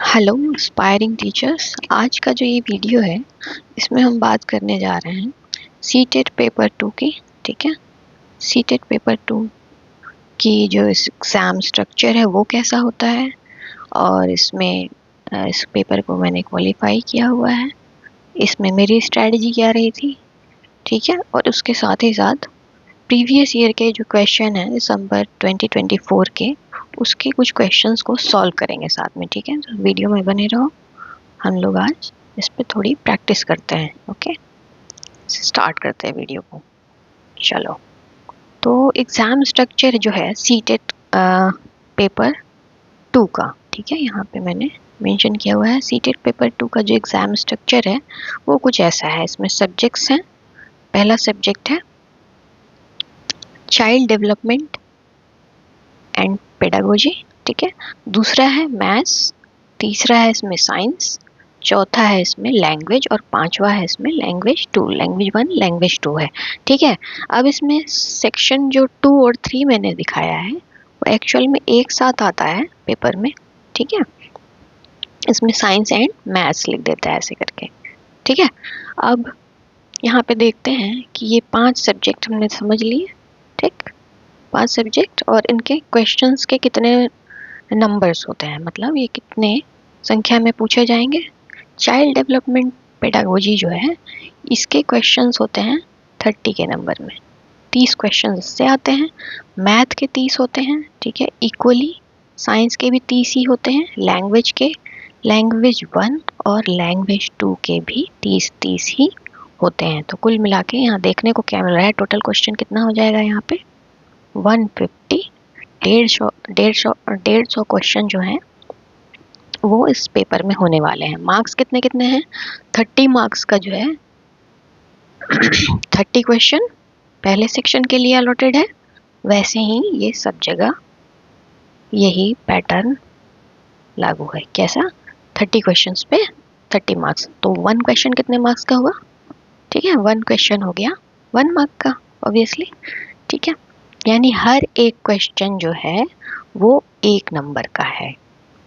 Hello aspiring teachers. आज का जो ये वीडियो है इसमें हम बात करने जा रहे हैं सीटेट पेपर 2 की। ठीक है, सीटेट पेपर 2 की जो इस एग्ज़ाम स्ट्रक्चर है वो कैसा होता है और इसमें इस पेपर को मैंने क्वालिफाई किया हुआ है, इसमें मेरी स्ट्रेटजी क्या रही थी। ठीक है, और उसके साथ ही साथ प्रीवियस ईयर के जो क्वेश्चन है दिसंबर 2024 के, उसके कुछ क्वेश्चंस को सॉल्व करेंगे साथ में। ठीक है, तो वीडियो में बने रहो। हम लोग आज इस पे थोड़ी प्रैक्टिस करते हैं। ओके, स्टार्ट करते हैं वीडियो को। चलो, तो एग्ज़ाम स्ट्रक्चर जो है सीटेट पेपर 2 का, ठीक है, यहाँ पे मैंने मेंशन किया हुआ है सीटेट पेपर 2 का जो एग्ज़ाम स्ट्रक्चर है वो कुछ ऐसा है। इसमें सब्जेक्ट्स हैं। पहला सब्जेक्ट है चाइल्ड डेवलपमेंट एंड पेडागोजी। ठीक है, दूसरा है मैथ्स, तीसरा है इसमें साइंस, चौथा है इसमें लैंग्वेज और पांचवा है इसमें लैंग्वेज 2, लैंग्वेज 1 लैंग्वेज 2 है। ठीक है, अब इसमें सेक्शन जो 2 और 3 मैंने दिखाया है वो एक्चुअल में एक साथ आता है पेपर में। ठीक है, इसमें साइंस एंड मैथ्स लिख देता है ऐसे करके। ठीक है, अब यहाँ पे देखते हैं कि ये 5 सब्जेक्ट हमने समझ लिए। ठीक, 5 सब्जेक्ट और इनके क्वेश्चंस के कितने नंबर्स होते हैं, मतलब ये कितने संख्या में पूछे जाएंगे। चाइल्ड डेवलपमेंट पेडागोजी जो है इसके क्वेश्चंस होते हैं 30 के नंबर में, 30 क्वेश्चंस इससे आते हैं। मैथ के 30 होते हैं। ठीक है, इक्वली साइंस के भी 30 ही होते हैं, लैंग्वेज के, लैंग्वेज 1 और लैंग्वेज 2 के भी 30 ही होते हैं। तो कुल मिला के यहाँ देखने को क्या मिल रहा है, टोटल क्वेश्चन कितना हो जाएगा यहाँ पे 150, 150 क्वेश्चन जो हैं वो इस पेपर में होने वाले हैं। मार्क्स कितने कितने हैं, 30 मार्क्स का जो है 30 क्वेश्चन पहले सेक्शन के लिए अलॉटेड है। वैसे ही ये सब जगह यही पैटर्न लागू है। कैसा, 30 क्वेश्चंस पे 30 मार्क्स, तो 1 क्वेश्चन कितने मार्क्स का हुआ। ठीक है, 1 क्वेश्चन हो गया 1 मार्क का ऑब्वियसली। ठीक है, यानी हर एक क्वेश्चन जो है वो 1 नंबर का है।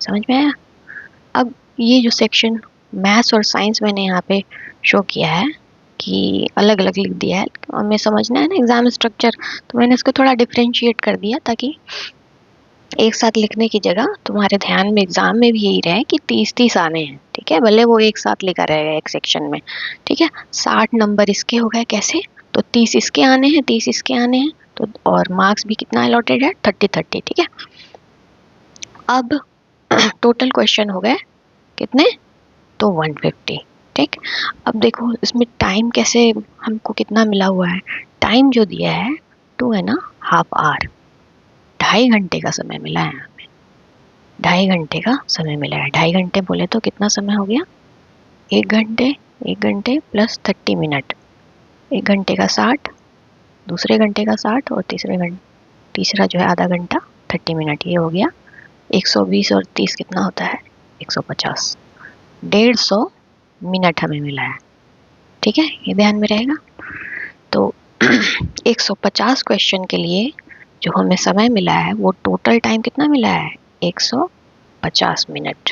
समझ में आया। अब ये जो सेक्शन मैथ्स और साइंस मैंने यहाँ पे शो किया है कि अलग अलग लिख दिया है, और हमें समझना है ना एग्जाम स्ट्रक्चर, तो मैंने इसको थोड़ा डिफरेंशिएट कर दिया ताकि एक साथ लिखने की जगह तुम्हारे ध्यान में एग्जाम में भी यही रहे कि 30 आने हैं। ठीक है, भले वो एक साथ लिखा रहेगा एक सेक्शन में। ठीक है, 60 नंबर इसके हो गए कैसे, तो 30 इसके आने हैं, 30 इसके आने हैं, तो और मार्क्स भी कितना अलॉटेड है 30। ठीक है, अब टोटल क्वेश्चन हो गए कितने, तो 150। ठीक, अब देखो इसमें टाइम कैसे हमको कितना मिला हुआ है। टाइम जो दिया है 2.5 आवर, 2.5 घंटे का समय मिला है हमें, 2.5 घंटे का समय मिला है। 2.5 घंटे बोले तो कितना समय हो गया, 1 घंटे, 1 घंटे प्लस 30 मिनट, 1 घंटे का 60, दूसरे घंटे का 60 और तीसरा जो है आधा घंटा 30 मिनट, ये हो गया 120 और 30 कितना होता है 150, 150 मिनट हमें मिला है। ठीक है, ये ध्यान में रहेगा। तो 150 क्वेश्चन के लिए जो हमें समय मिला है वो टोटल टाइम कितना मिला है 150 मिनट।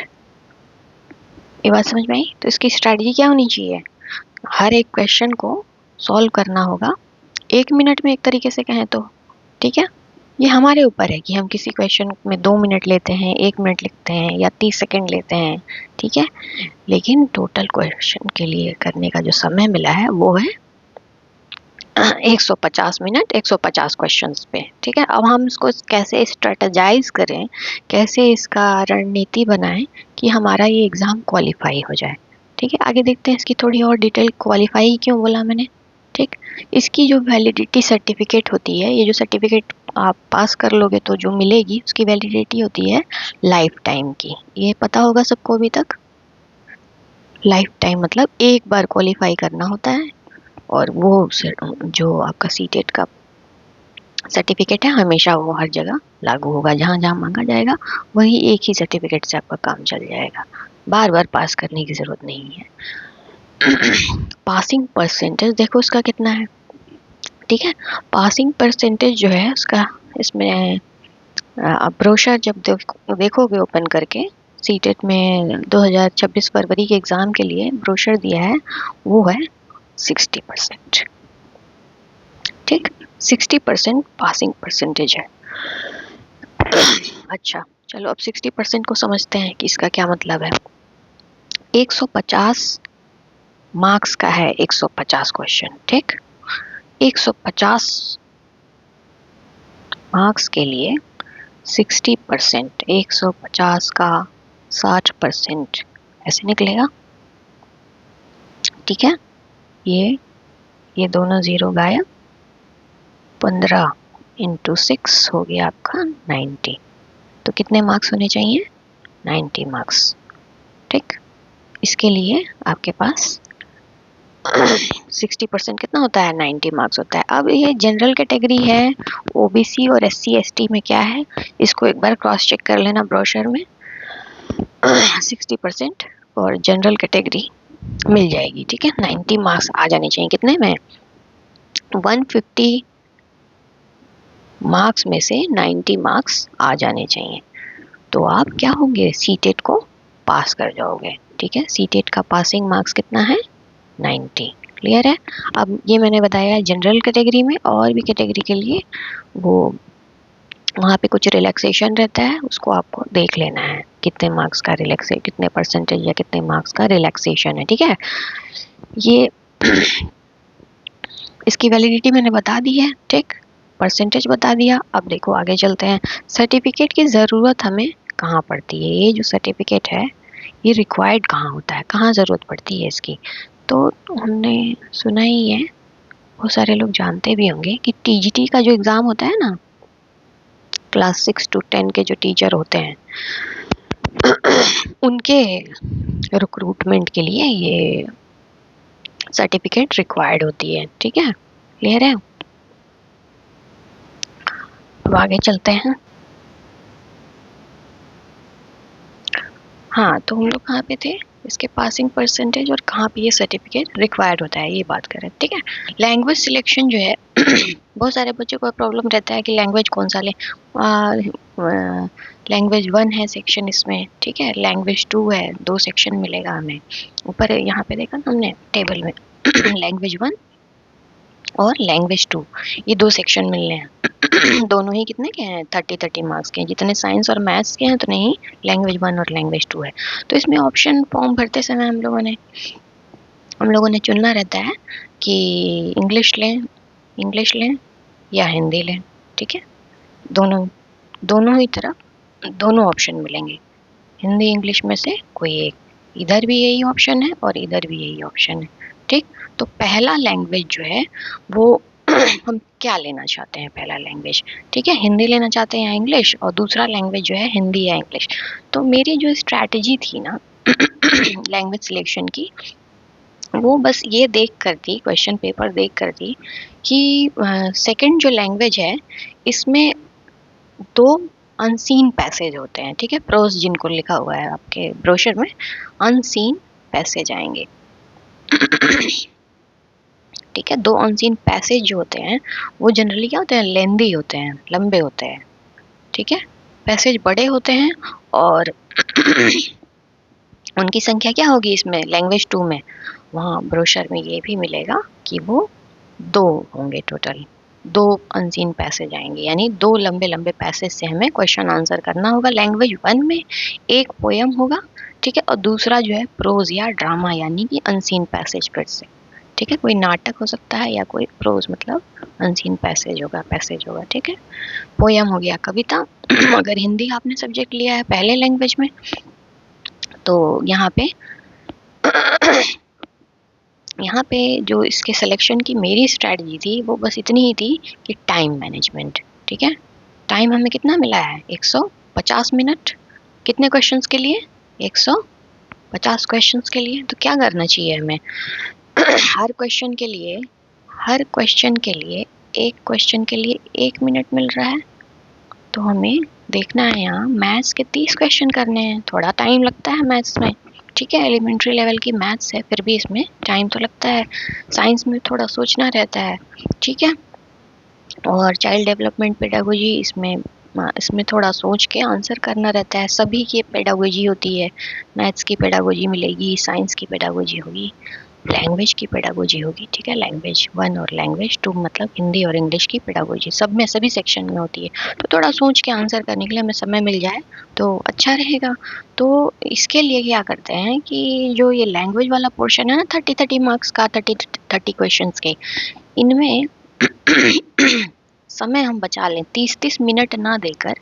ये बात समझ में आई। तो इसकी स्ट्रैटेजी क्या होनी चाहिए, हर एक क्वेश्चन को सॉल्व करना होगा 1 मिनट में, एक तरीके से कहें तो। ठीक है, ये हमारे ऊपर है कि हम किसी क्वेश्चन में 2 मिनट लेते हैं, 1 मिनट लिखते हैं या 30 सेकेंड लेते हैं। ठीक है, लेकिन टोटल क्वेश्चन के लिए करने का जो समय मिला है वो है 150 मिनट 150 क्वेश्चंस पे। ठीक है, अब हम इसको कैसे स्ट्रेटजाइज करें, कैसे इसका रणनीति बनाएं कि हमारा ये एग्ज़ाम क्वालिफाई हो जाए। ठीक है, आगे देखते हैं इसकी थोड़ी और डिटेल। क्वालिफाई क्यों बोला मैंने। ठीक, इसकी जो वैलिडिटी सर्टिफिकेट होती है, ये जो सर्टिफिकेट आप पास कर लोगे तो जो मिलेगी उसकी वैलिडिटी होती है लाइफ टाइम की। ये पता होगा सबको अभी तक। लाइफ टाइम मतलब एक बार क्वालिफाई करना होता है और वो जो आपका सीटेट का सर्टिफिकेट है हमेशा वो हर जगह लागू होगा, जहाँ जहाँ मांगा जाएगा वही एक ही सर्टिफिकेट से आपका काम चल जाएगा, बार बार पास करने की ज़रूरत नहीं है। पासिंग परसेंटेज देखो उसका कितना है। ठीक है, पासिंग परसेंटेज जो है उसका, इसमें आप ब्रोशर जब देखोगे ओपन करके सीटेट में 2026 फरवरी के एग्ज़ाम के लिए ब्रोशर दिया है वो है 60%। ठीक, 60% पासिंग परसेंटेज है। अच्छा चलो अब 60% को समझते हैं कि इसका क्या मतलब है। 150 मार्क्स का है 150 क्वेश्चन। ठीक, 150 मार्क्स के लिए 60%, 150 का 60% ऐसे निकलेगा। ठीक है, ये दोनों ज़ीरो गायब, 15 इंटू 6 हो गया आपका 90। तो कितने मार्क्स होने चाहिए? 90 मार्क्स। ठीक, इसके लिए आपके पास 60% कितना होता है? 90 मार्क्स होता है। अब ये जनरल कैटेगरी है, ओबीसी और एससी एसटी में क्या है इसको एक बार क्रॉस चेक कर लेना ब्रोशर में। 60% और जनरल कैटेगरी मिल जाएगी। ठीक है, 90 मार्क्स आ जाने चाहिए। कितने में? 150 मार्क्स में से 90 मार्क्स आ जाने चाहिए। तो आप क्या होंगे? सीटेट को पास कर जाओगे। ठीक है, सीटेट का पासिंग मार्क्स कितना है? 90। क्लियर है? अब ये मैंने बताया जनरल कैटेगरी में, और भी कैटेगरी के लिए वो वहाँ पे कुछ रिलैक्सेशन रहता है, उसको आपको देख लेना है कितने मार्क्स का कितने परसेंटेज या कितने मार्क्स का रिलैक्सेशन है। ठीक है, ये इसकी वैलिडिटी मैंने बता दी है। ठीक, परसेंटेज बता दिया। अब देखो आगे चलते हैं। सर्टिफिकेट की ज़रूरत हमें कहाँ पड़ती है? ये जो सर्टिफिकेट है ये रिक्वायर्ड कहाँ होता है, कहाँ ज़रूरत पड़ती है इसकी? तो हमने सुना ही है, बहुत सारे लोग जानते भी होंगे कि टीजीटी का जो एग्ज़ाम होता है ना, क्लास 6 to 10 के जो टीचर होते हैं उनके रिक्रूटमेंट के लिए ये सर्टिफिकेट रिक्वायर्ड होती है। ठीक है, क्लियर है? अब आगे चलते हैं। हाँ, तो हम लोग कहाँ पे थे? इसके पासिंग परसेंटेज और कहाँ पे ये सर्टिफिकेट रिक्वायर्ड होता है ये बात करें। ठीक है, लैंग्वेज सिलेक्शन जो है बहुत सारे बच्चों को प्रॉब्लम रहता है कि लैंग्वेज कौन सा ले। लैंग्वेज 1 है सेक्शन इसमें। ठीक है, लैंग्वेज 2 है, 2 सेक्शन मिलेगा हमें। ऊपर यहाँ पे देखा ना हमने टेबल में लैंग्वेज 1 और लैंग्वेज 2, ये 2 सेक्शन मिलने हैं। दोनों ही कितने के हैं? 30-30 मार्क्स के हैं। जितने साइंस और मैथ्स के हैं उतने ही लैंग्वेज 1 और लैंग्वेज 2 है। तो इसमें ऑप्शन फॉर्म भरते समय हम लोगों ने चुनना रहता है कि इंग्लिश लें या हिंदी लें। ठीक है, दोनों ही तरफ दोनों ऑप्शन मिलेंगे। हिंदी इंग्लिश में से कोई एक, इधर भी यही ऑप्शन है और इधर भी यही ऑप्शन है। ठीक, तो पहला लैंग्वेज जो है वो हम क्या लेना चाहते हैं? पहला लैंग्वेज, ठीक है, हिंदी लेना चाहते हैं या इंग्लिश, और दूसरा लैंग्वेज जो है हिंदी या इंग्लिश। तो मेरी जो स्ट्रैटेजी थी ना लैंग्वेज सिलेक्शन की, वो बस ये देख कर थी, क्वेश्चन पेपर देख कर थी कि सेकंड जो लैंग्वेज है इसमें 2 अनसीन पैसेज होते हैं। ठीक है, प्रोज जिनको लिखा हुआ है आपके ब्रोशर में, अनसीन पैसेज आएंगे। ठीक है, 2 अनसीन पैसेज जो होते हैं वो जनरली क्या होते हैं? लेंदी होते हैं, लंबे होते हैं। ठीक है, पैसेज बड़े होते हैं और उनकी संख्या क्या होगी इसमें लैंग्वेज 2 में? वहाँ ब्रोशर में ये भी मिलेगा कि वो 2 होंगे टोटल। 2 अनसीन पैसेज आएंगे, यानी 2 लंबे लंबे पैसेज से हमें क्वेश्चन आंसर करना होगा। लैंग्वेज 1 में एक पोयम होगा। ठीक है, और दूसरा जो है प्रोज या ड्रामा, यानी कि अनसीन पैसेज फिर से। ठीक है, कोई नाटक हो सकता है या कोई प्रोज, मतलब अनसीन पैसेज होगा। ठीक है, पोयम हो गया, कविता। अगर हिंदी आपने सब्जेक्ट लिया है पहले लैंग्वेज में, तो यहाँ पे जो इसके सिलेक्शन की मेरी स्ट्रैटेजी थी वो बस इतनी ही थी कि टाइम मैनेजमेंट। ठीक है, टाइम हमें कितना मिला है? 150 मिनट। कितने क्वेश्चंस के लिए? 150 क्वेश्चंस के लिए। तो क्या करना चाहिए हमें? हर क्वेश्चन के लिए एक क्वेश्चन के लिए 1 मिनट मिल रहा है, तो हमें देखना है यहाँ मैथ्स के 30 क्वेश्चन करने हैं। थोड़ा टाइम लगता है मैथ्स में। ठीक है, एलिमेंट्री लेवल की मैथ्स है, फिर भी इसमें टाइम तो लगता है। साइंस में थोड़ा सोचना रहता है। ठीक है, और चाइल्ड डेवलपमेंट पेडागोजी, इसमें इसमें थोड़ा सोच के आंसर करना रहता है। सभी की पेडागोजी होती है, मैथ्स की पेडागोजी मिलेगी, साइंस की पेडागोजी होगी, लैंग्वेज की पेडागोजी होगी, ठीक है। लैंग्वेज 1 और लैंग्वेज 2 मतलब हिंदी और इंग्लिश की पेडागोजी सब में, सभी सेक्शन में होती है। तो थोड़ा सोच के आंसर करने के लिए हमें समय मिल जाए तो अच्छा रहेगा। तो इसके लिए क्या करते हैं कि जो ये लैंग्वेज वाला पोर्शन है ना, 30 मार्क्स का, 30 क्वेश्चंस के, इनमें समय हम बचा लें, 30 मिनट ना देकर,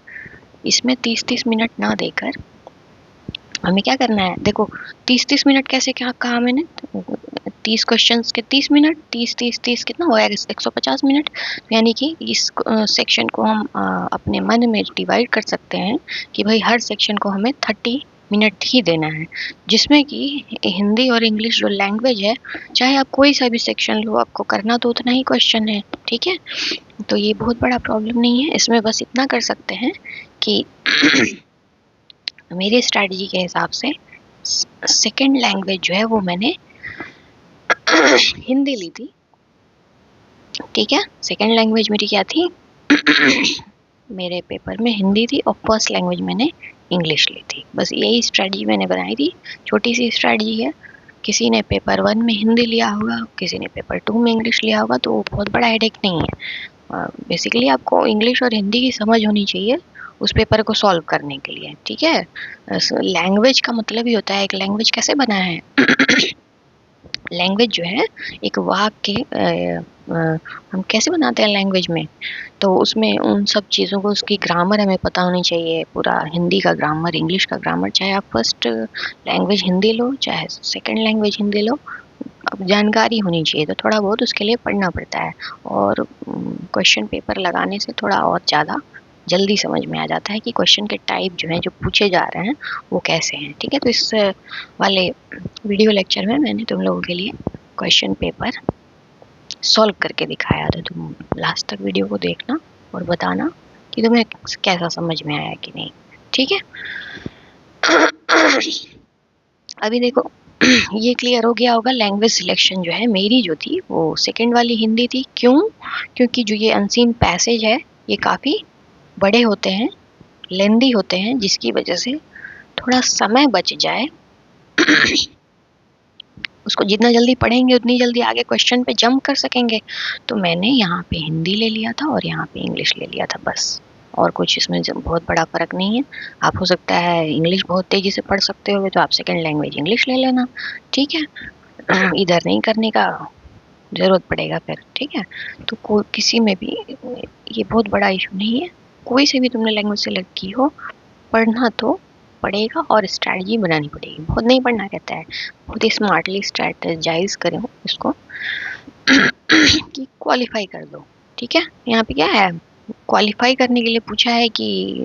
इसमें 30 मिनट ना देकर हमें क्या करना है। देखो 30 मिनट कैसे, क्या कहा मैंने, 30 क्वेश्चंस के 30 मिनट, 30 कितना हुआ, 150 मिनट। यानी कि इस सेक्शन को हम अपने मन में डिवाइड कर सकते हैं कि भाई हर सेक्शन को हमें 30 मिनट ही देना है, जिसमें कि हिंदी और इंग्लिश जो लैंग्वेज है, चाहे आप कोई सा भी सेक्शन लो, आपको करना तो उतना ही क्वेश्चन है, ठीक है। तो ये बहुत बड़ा प्रॉब्लम नहीं है इसमें। बस इतना कर सकते हैं कि मेरी स्ट्रैटेजी के हिसाब से सेकंड लैंग्वेज जो है वो मैंने हिंदी ली थी, ठीक है। सेकंड लैंग्वेज मेरी क्या थी मेरे पेपर में हिंदी थी, और फर्स्ट लैंग्वेज मैंने इंग्लिश ली थी। बस यही स्ट्रैटेजी मैंने बनाई थी, छोटी सी स्ट्रैटेजी है। किसी ने पेपर 1 में हिंदी लिया होगा, किसी ने पेपर 2 में इंग्लिश लिया होगा, तो बहुत बड़ा हेडेक नहीं है। बेसिकली आपको इंग्लिश और हिंदी की समझ होनी चाहिए उस पेपर को सॉल्व करने के लिए, ठीक है। लैंग्वेज का मतलब ही होता है, एक लैंग्वेज कैसे बना है लैंग्वेज जो है एक वाक्य हम कैसे बनाते हैं लैंग्वेज में, तो उसमें उन सब चीज़ों को, उसकी ग्रामर हमें पता होनी चाहिए, पूरा हिंदी का ग्रामर, इंग्लिश का ग्रामर, चाहे आप फर्स्ट लैंग्वेज हिंदी लो चाहे सेकंड लैंग्वेज हिंदी लो, अब जानकारी होनी चाहिए। तो थोड़ा बहुत उसके लिए पढ़ना पड़ता है, और क्वेश्चन पेपर लगाने से थोड़ा और ज़्यादा जल्दी समझ में आ जाता है कि क्वेश्चन के टाइप जो हैं, जो पूछे जा रहे हैं, वो कैसे हैं, ठीक है। तो इस वाले वीडियो लेक्चर में मैंने तुम लोगों के लिए क्वेश्चन पेपर सॉल्व करके दिखाया, तो तुम लास्ट तक वीडियो को देखना और बताना कि तुम्हें कैसा समझ में आया कि नहीं, ठीक है। अभी देखो ये क्लियर हो गया होगा, लैंग्वेज सिलेक्शन जो है मेरी जो थी वो सेकंड वाली हिंदी थी। क्यों? क्योंकि जो ये अनसीन पैसेज है ये काफ़ी बड़े होते हैं, लेंदी होते हैं, जिसकी वजह से थोड़ा समय बच जाए उसको जितना जल्दी पढ़ेंगे उतनी जल्दी आगे क्वेश्चन पे जंप कर सकेंगे। तो मैंने यहाँ पे हिंदी ले लिया था और यहाँ पे इंग्लिश ले लिया था, बस। और कुछ इसमें बहुत बड़ा फ़र्क नहीं है। आप हो सकता है इंग्लिश बहुत तेज़ी से पढ़ सकते हो, तो आप सेकंड लैंग्वेज इंग्लिश ले लेना, ठीक है। इधर नहीं करने का ज़रूरत पड़ेगा फिर, ठीक है। तो किसी में भी ये बहुत बड़ा इशू नहीं है, कोई से भी तुमने लैंग्वेज सेलेक्ट की हो, पढ़ना तो पड़ेगा और स्ट्रैटेजी बनानी पड़ेगी। बहुत नहीं पढ़ना रहता है, बहुत ही स्मार्टली स्ट्रैटेजाइज करो इसको कि क्वालिफाई कर दो, ठीक है। यहाँ पे क्या है, क्वालिफाई करने के लिए पूछा है कि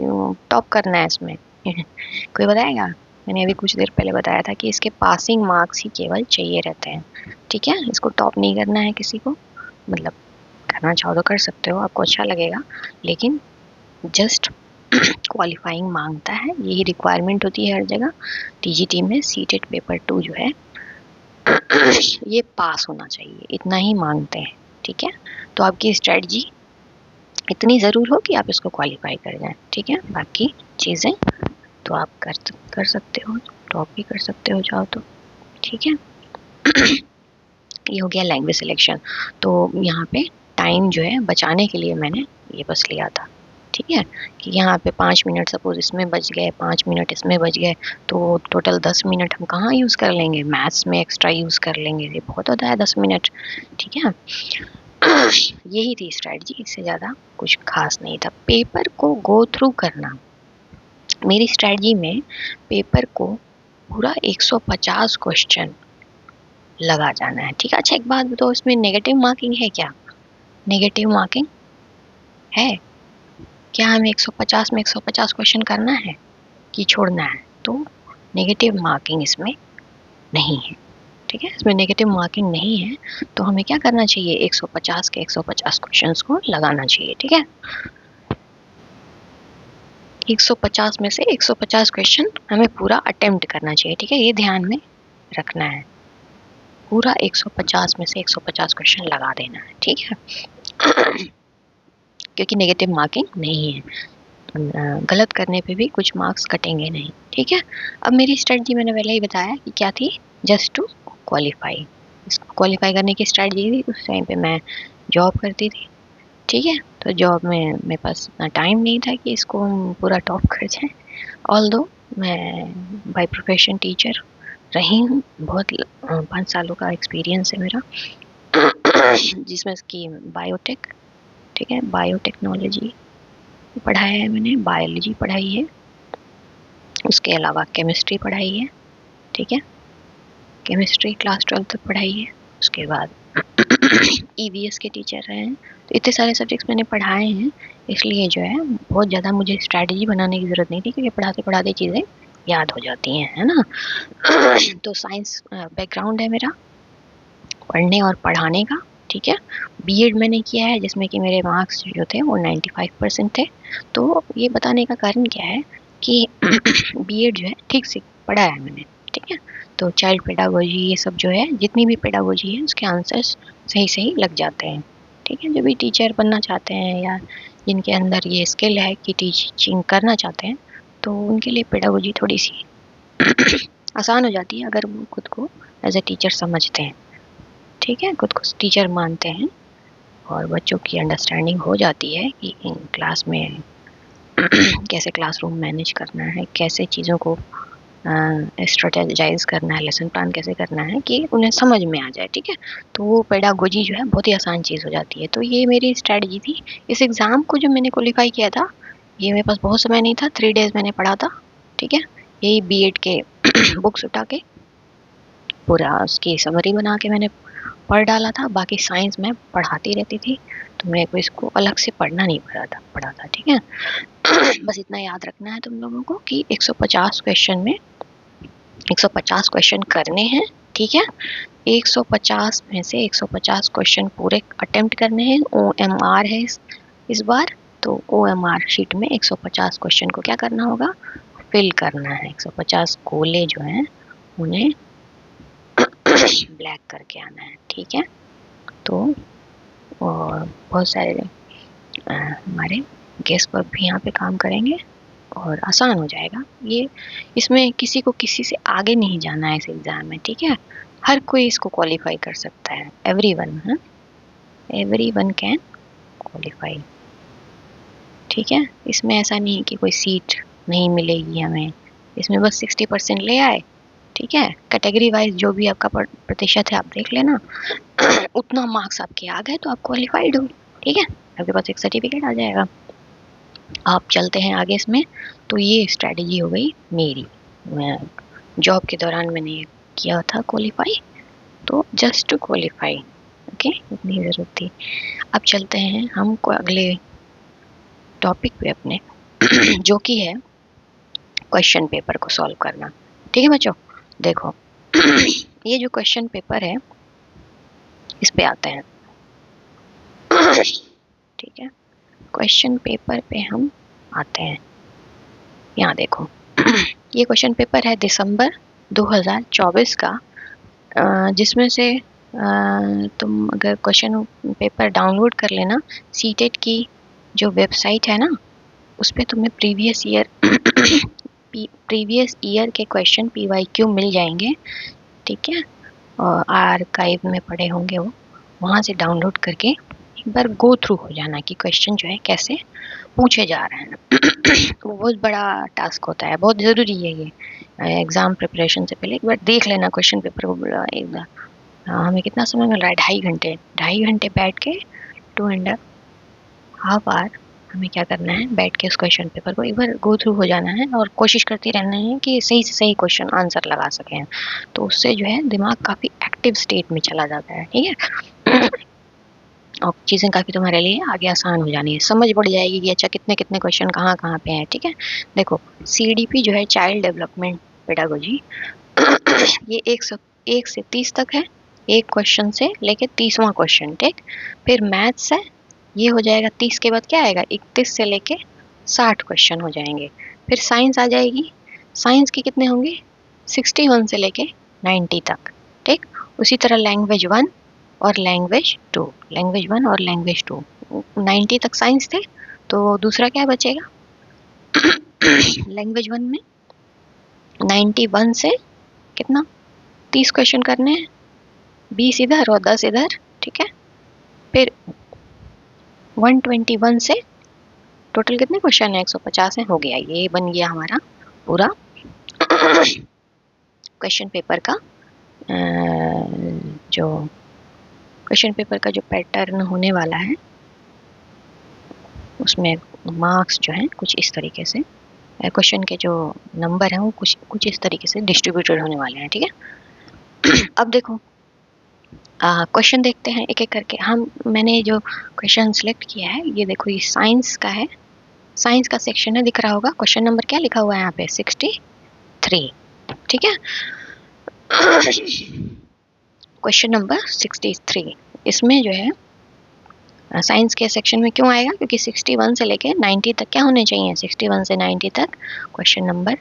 टॉप करना है इसमें कोई बताएगा? मैंने अभी कुछ देर पहले बताया था कि इसके पासिंग मार्क्स ही केवल चाहिए रहते हैं, ठीक है। इसको टॉप नहीं करना है किसी को, मतलब करना चाहो तो कर सकते हो, आपको अच्छा लगेगा, लेकिन जस्ट क्वालिफाइंग मांगता है, यही रिक्वायरमेंट होती है हर जगह। टीजीटी में सीटेट पेपर 2 जो है ये पास होना चाहिए, इतना ही मांगते हैं, ठीक है। तो आपकी स्ट्रेटजी इतनी ज़रूर हो कि आप इसको क्वालिफाई कर जाएं, ठीक है। बाकी चीज़ें तो आप कर सकते हो, टॉप भी कर सकते हो चाहो तो, ठीक है। ये हो गया लैंग्वेज सिलेक्शन। तो यहाँ पे टाइम जो है बचाने के लिए मैंने ये बस लिया था, ठीक है, कि यहाँ पे 5 मिनट सपोज इसमें बच गए, 5 मिनट इसमें बच गए, तो टोटल 10 मिनट हम कहाँ यूज़ कर लेंगे, मैथ्स में एक्स्ट्रा यूज़ कर लेंगे, ये बहुत होता है 10 मिनट, ठीक है। यही थी स्ट्रैटेजी, इससे ज़्यादा कुछ खास नहीं था। पेपर को गो थ्रू करना, मेरी स्ट्रैटेजी में पेपर को पूरा 150 क्वेश्चन लगा जाना है, ठीक है। अच्छा एक बात बताओ, इसमें नेगेटिव मार्किंग है क्या? नेगेटिव मार्किंग है क्या? हमें 150 में 150 क्वेश्चन करना है कि छोड़ना है? तो नेगेटिव मार्किंग इसमें नहीं है, ठीक है। इसमें नेगेटिव मार्किंग नहीं है, तो हमें क्या करना चाहिए, 150 के 150 क्वेश्चंस को लगाना चाहिए, ठीक है। 150 में से 150 क्वेश्चन हमें पूरा अटेम्प्ट करना चाहिए, ठीक है, ये ध्यान में रखना है। पूरा 150 में से 150 क्वेश्चन लगा देना है, ठीक है। क्योंकि नेगेटिव मार्किंग नहीं है। गलत करने पे भी कुछ मार्क्स कटेंगे नहीं, ठीक है। अब मेरी स्ट्रेटजी मैंने पहले ही बताया कि क्या थी, जस्ट टू क्वालिफाई। इसको क्वालिफाई करने की स्ट्रेटजी थी। उस टाइम पे मैं जॉब करती थी, ठीक है। तो जॉब में मेरे पास इतना टाइम नहीं था कि इसको हम पूरा टॉप कर जाएं। ऑल्दो मैं बाय प्रोफेशन टीचर रही हूँ, बहुत 5 सालों का एक्सपीरियंस है मेरा जिसमें कि बायोटेक, ठीक है, बायोटेक्नोलॉजी पढ़ाया है मैंने, बायोलॉजी पढ़ाई है, उसके अलावा केमिस्ट्री पढ़ाई है, ठीक है। केमिस्ट्री क्लास 12 तक पढ़ाई है। उसके बाद ईवीएस के टीचर रहे हैं। तो इतने सारे सब्जेक्ट्स मैंने पढ़ाए हैं, इसलिए जो है बहुत ज़्यादा मुझे स्ट्रैटेजी बनाने की ज़रूरत नहीं थी, क्योंकि पढ़ाते पढ़ाते चीज़ें याद हो जाती हैं, है ना। तो साइंस बैकग्राउंड है मेरा पढ़ने और पढ़ाने का, ठीक है। बीएड मैंने किया है, जिसमें कि मेरे मार्क्स जो थे वो 95% थे। तो ये बताने का कारण क्या है कि बीएड जो है ठीक से पढ़ा है मैंने, ठीक है। तो चाइल्ड पेडागोजी ये सब जो है, जितनी भी पेडागोजी है उसके आंसर्स सही सही लग जाते हैं, ठीक है। जो भी टीचर बनना चाहते हैं या जिनके अंदर ये स्किल है कि टीचिंग करना चाहते हैं, तो उनके लिए पेडागोजी थोड़ी सी आसान हो जाती है, अगर वो खुद को एज ए टीचर समझते हैं, ठीक है, खुद को टीचर मानते हैं और बच्चों की अंडरस्टैंडिंग हो जाती है कि क्लास में कैसे क्लासरूम मैनेज करना है, कैसे चीज़ों को स्ट्रेटेजाइज करना है, लेसन प्लान कैसे करना है कि उन्हें समझ में आ जाए, ठीक है। तो वो पेडागोजी जो है बहुत ही आसान चीज़ हो जाती है। तो ये मेरी स्ट्रैटेजी थी। इस एग्ज़ाम को जो मैंने क्वालिफाई किया था, ये मेरे पास बहुत समय नहीं था, 3 डेज़ मैंने पढ़ा था, ठीक है। यही बीएड के बुक्स उठा के पूरा उसकी समरी बना के मैंने पढ़ डाला था। बाकी साइंस मैं पढ़ाती रहती थी, तो मेरे को इसको अलग से पढ़ना नहीं पड़ा था, ठीक है। बस इतना याद रखना है तुम लोगों को कि 150 क्वेश्चन में 150 क्वेश्चन करने हैं, ठीक है। 150 में से 150 क्वेश्चन पूरे अटेम्प्ट करने हैं। ओएमआर है इस बार, तो ओएमआर शीट में 150 क्वेश्चन को क्या करना होगा, फिल करना है। 150 गोले जो हैं उन्हें ब्लैक करके आना है, ठीक है। तो और बहुत सारे हमारे गेस्ट वर्क भी यहाँ पे काम करेंगे और आसान हो जाएगा ये। इसमें किसी को किसी से आगे नहीं जाना है इस एग्ज़ाम में, ठीक है। हर कोई इसको क्वालिफाई कर सकता है, एवरीवन, हाँ, एवरीवन कैन क्वालिफाई, ठीक है। इसमें ऐसा नहीं है कि कोई सीट नहीं मिलेगी हमें, इसमें बस 60% ले आए, ठीक है। कैटेगरी वाइज जो भी आपका प्रतिशत है आप देख लेना उतना मार्क्स आपके आ गए तो आप क्वालिफाइड हो, ठीक है। आपके पास एक सर्टिफिकेट आ जाएगा। आप चलते हैं आगे इसमें। तो ये स्ट्रैटेजी हो गई मेरी, मैं जॉब के दौरान मैंने किया था क्वालिफाई, तो जस्ट टू क्वालिफाई, ओके, इतनी ज़रूरत थी। अब चलते हैं हम अगले टॉपिक पे अपने जो कि है क्वेश्चन पेपर को सॉल्व करना, ठीक है बच्चों। देखो ये जो क्वेश्चन पेपर है इस पे आते हैं ठीक है। क्वेश्चन पेपर पे हम आते हैं, यहाँ देखो ये क्वेश्चन पेपर है दिसंबर 2024 का, जिसमें से तुम अगर क्वेश्चन पेपर डाउनलोड कर लेना, सीटेट की जो वेबसाइट है ना, उस पर तुम्हें प्रीवियस ईयर के क्वेश्चन PYQ मिल जाएंगे, ठीक है। और आर्काइव में पड़े होंगे वो, वहाँ से डाउनलोड करके एक बार गो थ्रू हो जाना कि क्वेश्चन जो है कैसे पूछे जा रहे हैं तो बहुत बड़ा टास्क होता है, बहुत ज़रूरी है ये एग्ज़ाम प्रिपरेशन से पहले। एक बार देख लेना क्वेश्चन पेपर को, एक बार हमें कितना समय मिल रहा है, 2.5 घंटे बैठ के 2.5 आवर हमें क्या करना है, बैठ के उस क्वेश्चन पेपर को एक बार गो थ्रू हो जाना है और कोशिश करते रहना है कि सही से सही क्वेश्चन आंसर लगा सकें। तो उससे जो है दिमाग काफ़ी एक्टिव स्टेट में चला जाता है, ठीक है। और चीज़ें काफ़ी तुम्हारे लिए आगे आसान हो जानी है, समझ बढ़ जाएगी कि अच्छा कितने कितने क्वेश्चन कहाँ कहाँ पे हैं, ठीक है। देखो CDP जो है चाइल्ड डेवलपमेंट पेडागोजी ये 1 से 30 तक है, एक क्वेश्चन से लेके 30वां क्वेश्चन, ठीक। फिर मैथ्स है, ये हो जाएगा 30 के बाद क्या आएगा, 31 से लेके 60 क्वेश्चन हो जाएंगे। फिर साइंस आ जाएगी, साइंस के कितने होंगे, 61 से लेके 90 तक, ठीक। उसी तरह लैंग्वेज 1 और लैंग्वेज 2, लैंग्वेज 1 और लैंग्वेज 2, 90 तक साइंस थे, तो दूसरा क्या बचेगा, लैंग्वेज 1 में 91 से कितना 30 क्वेश्चन करने हैं, 20 इधर और 10 इधर, ठीक है। फिर 121 से टोटल कितने क्वेश्चन है, 150 है, हो गया। ये बन गया हमारा पूरा क्वेश्चन पेपर का जो क्वेश्चन पेपर का जो पैटर्न होने वाला है, उसमें मार्क्स जो हैं कुछ इस तरीके से, क्वेश्चन के जो नंबर हैं वो कुछ इस तरीके से डिस्ट्रीब्यूटेड होने वाले हैं, ठीक है। अब देखो क्वेश्चन देखते हैं एक एक करके। मैंने जो क्वेश्चन सिलेक्ट किया है, ये देखो, ये साइंस का है, साइंस का सेक्शन है, दिख रहा होगा। क्वेश्चन नंबर क्या लिखा हुआ है यहाँ पे, 63, ठीक है। क्वेश्चन नंबर 63 इसमें जो है साइंस के सेक्शन में क्यों आएगा, क्योंकि 61 से लेके 90 तक क्या होने चाहिए, 61 से 90 तक क्वेश्चन नंबर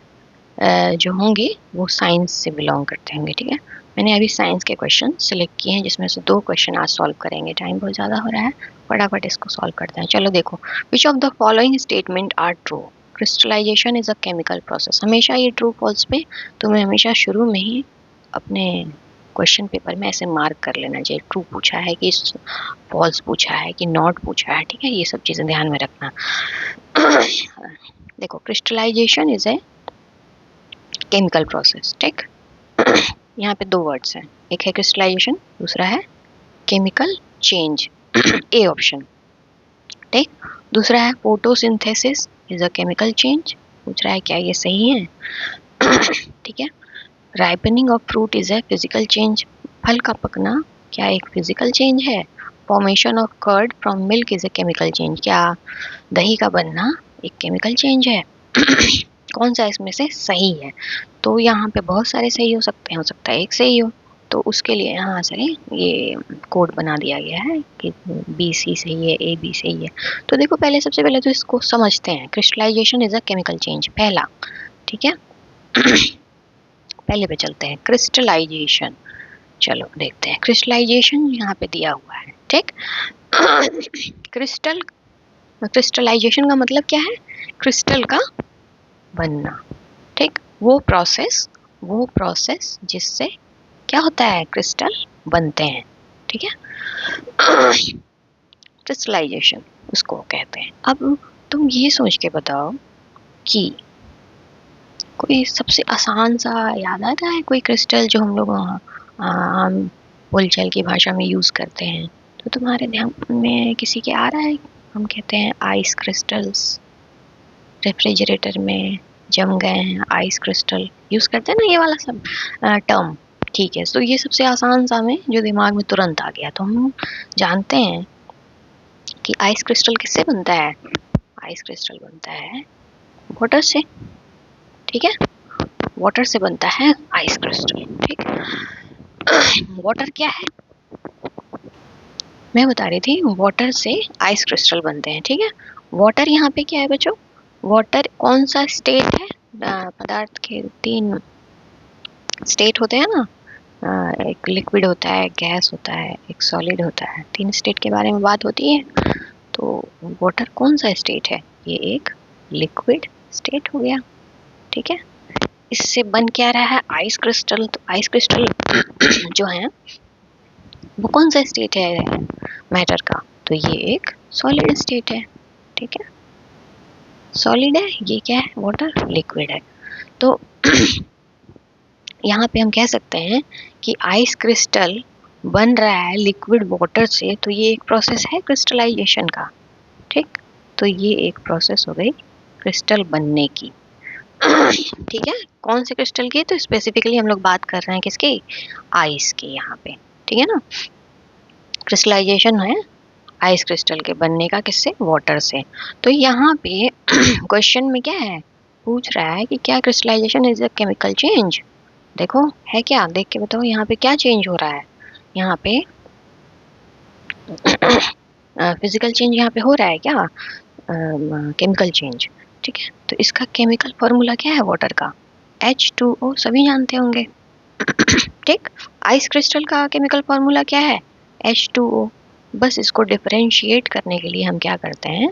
जो होंगे वो साइंस से बिलोंग करते होंगे, ठीक है। मैंने अभी साइंस के क्वेश्चन सिलेक्ट किए हैं, जिसमें से 2 क्वेश्चन आज सॉल्व करेंगे। टाइम बहुत ज़्यादा हो रहा है, फटाफट इसको सॉल्व करते हैं। चलो देखो, which of the following statement are true, crystallization is a chemical process. हमेशा ये ट्रू फॉल्स पे तुम्हें हमेशा शुरू में ही अपने क्वेश्चन पेपर में ऐसे मार्क कर लेना चाहिए, ट्रू पूछा है कि फॉल्स पूछा है कि नॉट पूछा है, ठीक है। ये सब चीज़ें ध्यान में रखना। देखो, crystallization is a chemical process, ठीक। यहाँ पे 2 वर्ड्स हैं, एक है क्रिस्टलाइजेशन, दूसरा है केमिकल चेंज, ए ऑप्शन, ठीक। दूसरा है photosynthesis is a chemical change, पूछ रहा है क्या ये सही है, ठीक है। Ripening of fruit is a physical change, फल का पकना क्या एक फिजिकल चेंज है। Formation of curd from milk is a chemical change, क्या दही का बनना एक केमिकल चेंज है। कौन सा इसमें से सही है, तो यहाँ पे बहुत सारे सही हो सकते हैं, हो सकता है एक सही हो, तो उसके लिए यहाँ से ये कोड बना दिया गया है कि BC सही है, AB सही है। तो देखो, सबसे पहले तो इसको समझते हैं। Crystallization is a chemical change, पहला, ठीक है। पहले पे चलते हैं, क्रिस्टलाइजेशन। चलो देखते हैं, क्रिस्टलाइजेशन यहाँ पे दिया हुआ है, ठीक। क्रिस्टलाइजेशन का मतलब क्या है, क्रिस्टल का बनना, ठीक। वो प्रोसेस जिससे क्या होता है, क्रिस्टल बनते हैं, ठीक है। क्रिस्टलाइजेशन उसको कहते हैं। अब तुम ये सोच के बताओ कि कोई सबसे आसान सा याद आता है कोई क्रिस्टल जो हम लोग आम बोलचाल की भाषा में यूज़ करते हैं, तो तुम्हारे ध्यान में किसी के आ रहा है। हम कहते हैं आइस क्रिस्टल्स, रेफ्रिजरेटर में जम गए हैं आइस क्रिस्टल, यूज़ करते हैं ना ये वाला सब टर्म, ठीक है। तो ये सबसे आसान सा में जो दिमाग में तुरंत आ गया। तो हम जानते हैं कि आइस क्रिस्टल किससे बनता है, आइस क्रिस्टल बनता है वाटर से, ठीक है। वाटर से बनता है आइस क्रिस्टल, ठीक। वाटर क्या है, मैं बता रही थी, वाटर से आइस क्रिस्टल बनते हैं, ठीक है। वाटर यहाँ पे क्या है बच्चों, वाटर कौन सा स्टेट है, पदार्थ के 3 स्टेट होते हैं ना, एक लिक्विड होता है, गैस होता है, एक सॉलिड होता है, 3 स्टेट के बारे में बात होती है। तो वाटर कौन सा स्टेट है, ये एक लिक्विड स्टेट हो गया, ठीक है। इससे बन क्या रहा है, आइस क्रिस्टल। तो आइस क्रिस्टल जो है वो कौन सा स्टेट है मैटर का, तो ये एक सॉलिड स्टेट है, ठीक है। सॉलिड है, ये क्या है, वाटर, लिक्विड है। तो यहाँ पे हम कह सकते हैं कि आइस क्रिस्टल बन रहा है लिक्विड वाटर से, तो ये एक प्रोसेस है क्रिस्टलाइजेशन का, ठीक। तो ये एक प्रोसेस हो गई क्रिस्टल बनने की, ठीक है। कौन से क्रिस्टल की, तो स्पेसिफिकली हम लोग बात कर रहे हैं किसकी, आइस की यहाँ पे, ठीक है ना। क्रिस्टलाइजेशन है आइस क्रिस्टल के बनने का, किससे, वाटर से। तो यहाँ पे क्वेश्चन में क्या है, पूछ रहा है कि क्या crystallization is a chemical change. देखो है क्या, देख के बताओ यहाँ पे क्या चेंज हो रहा है, यहाँ पे फिजिकल चेंज यहाँ पे हो रहा है क्या, केमिकल चेंज, ठीक है। तो इसका केमिकल फॉर्मूला क्या है वाटर का, H2O, सभी जानते होंगे, ठीक। आइस क्रिस्टल का केमिकल फॉर्मूला क्या है, H2O। बस इसको डिफरेंशिएट करने के लिए हम क्या करते हैं,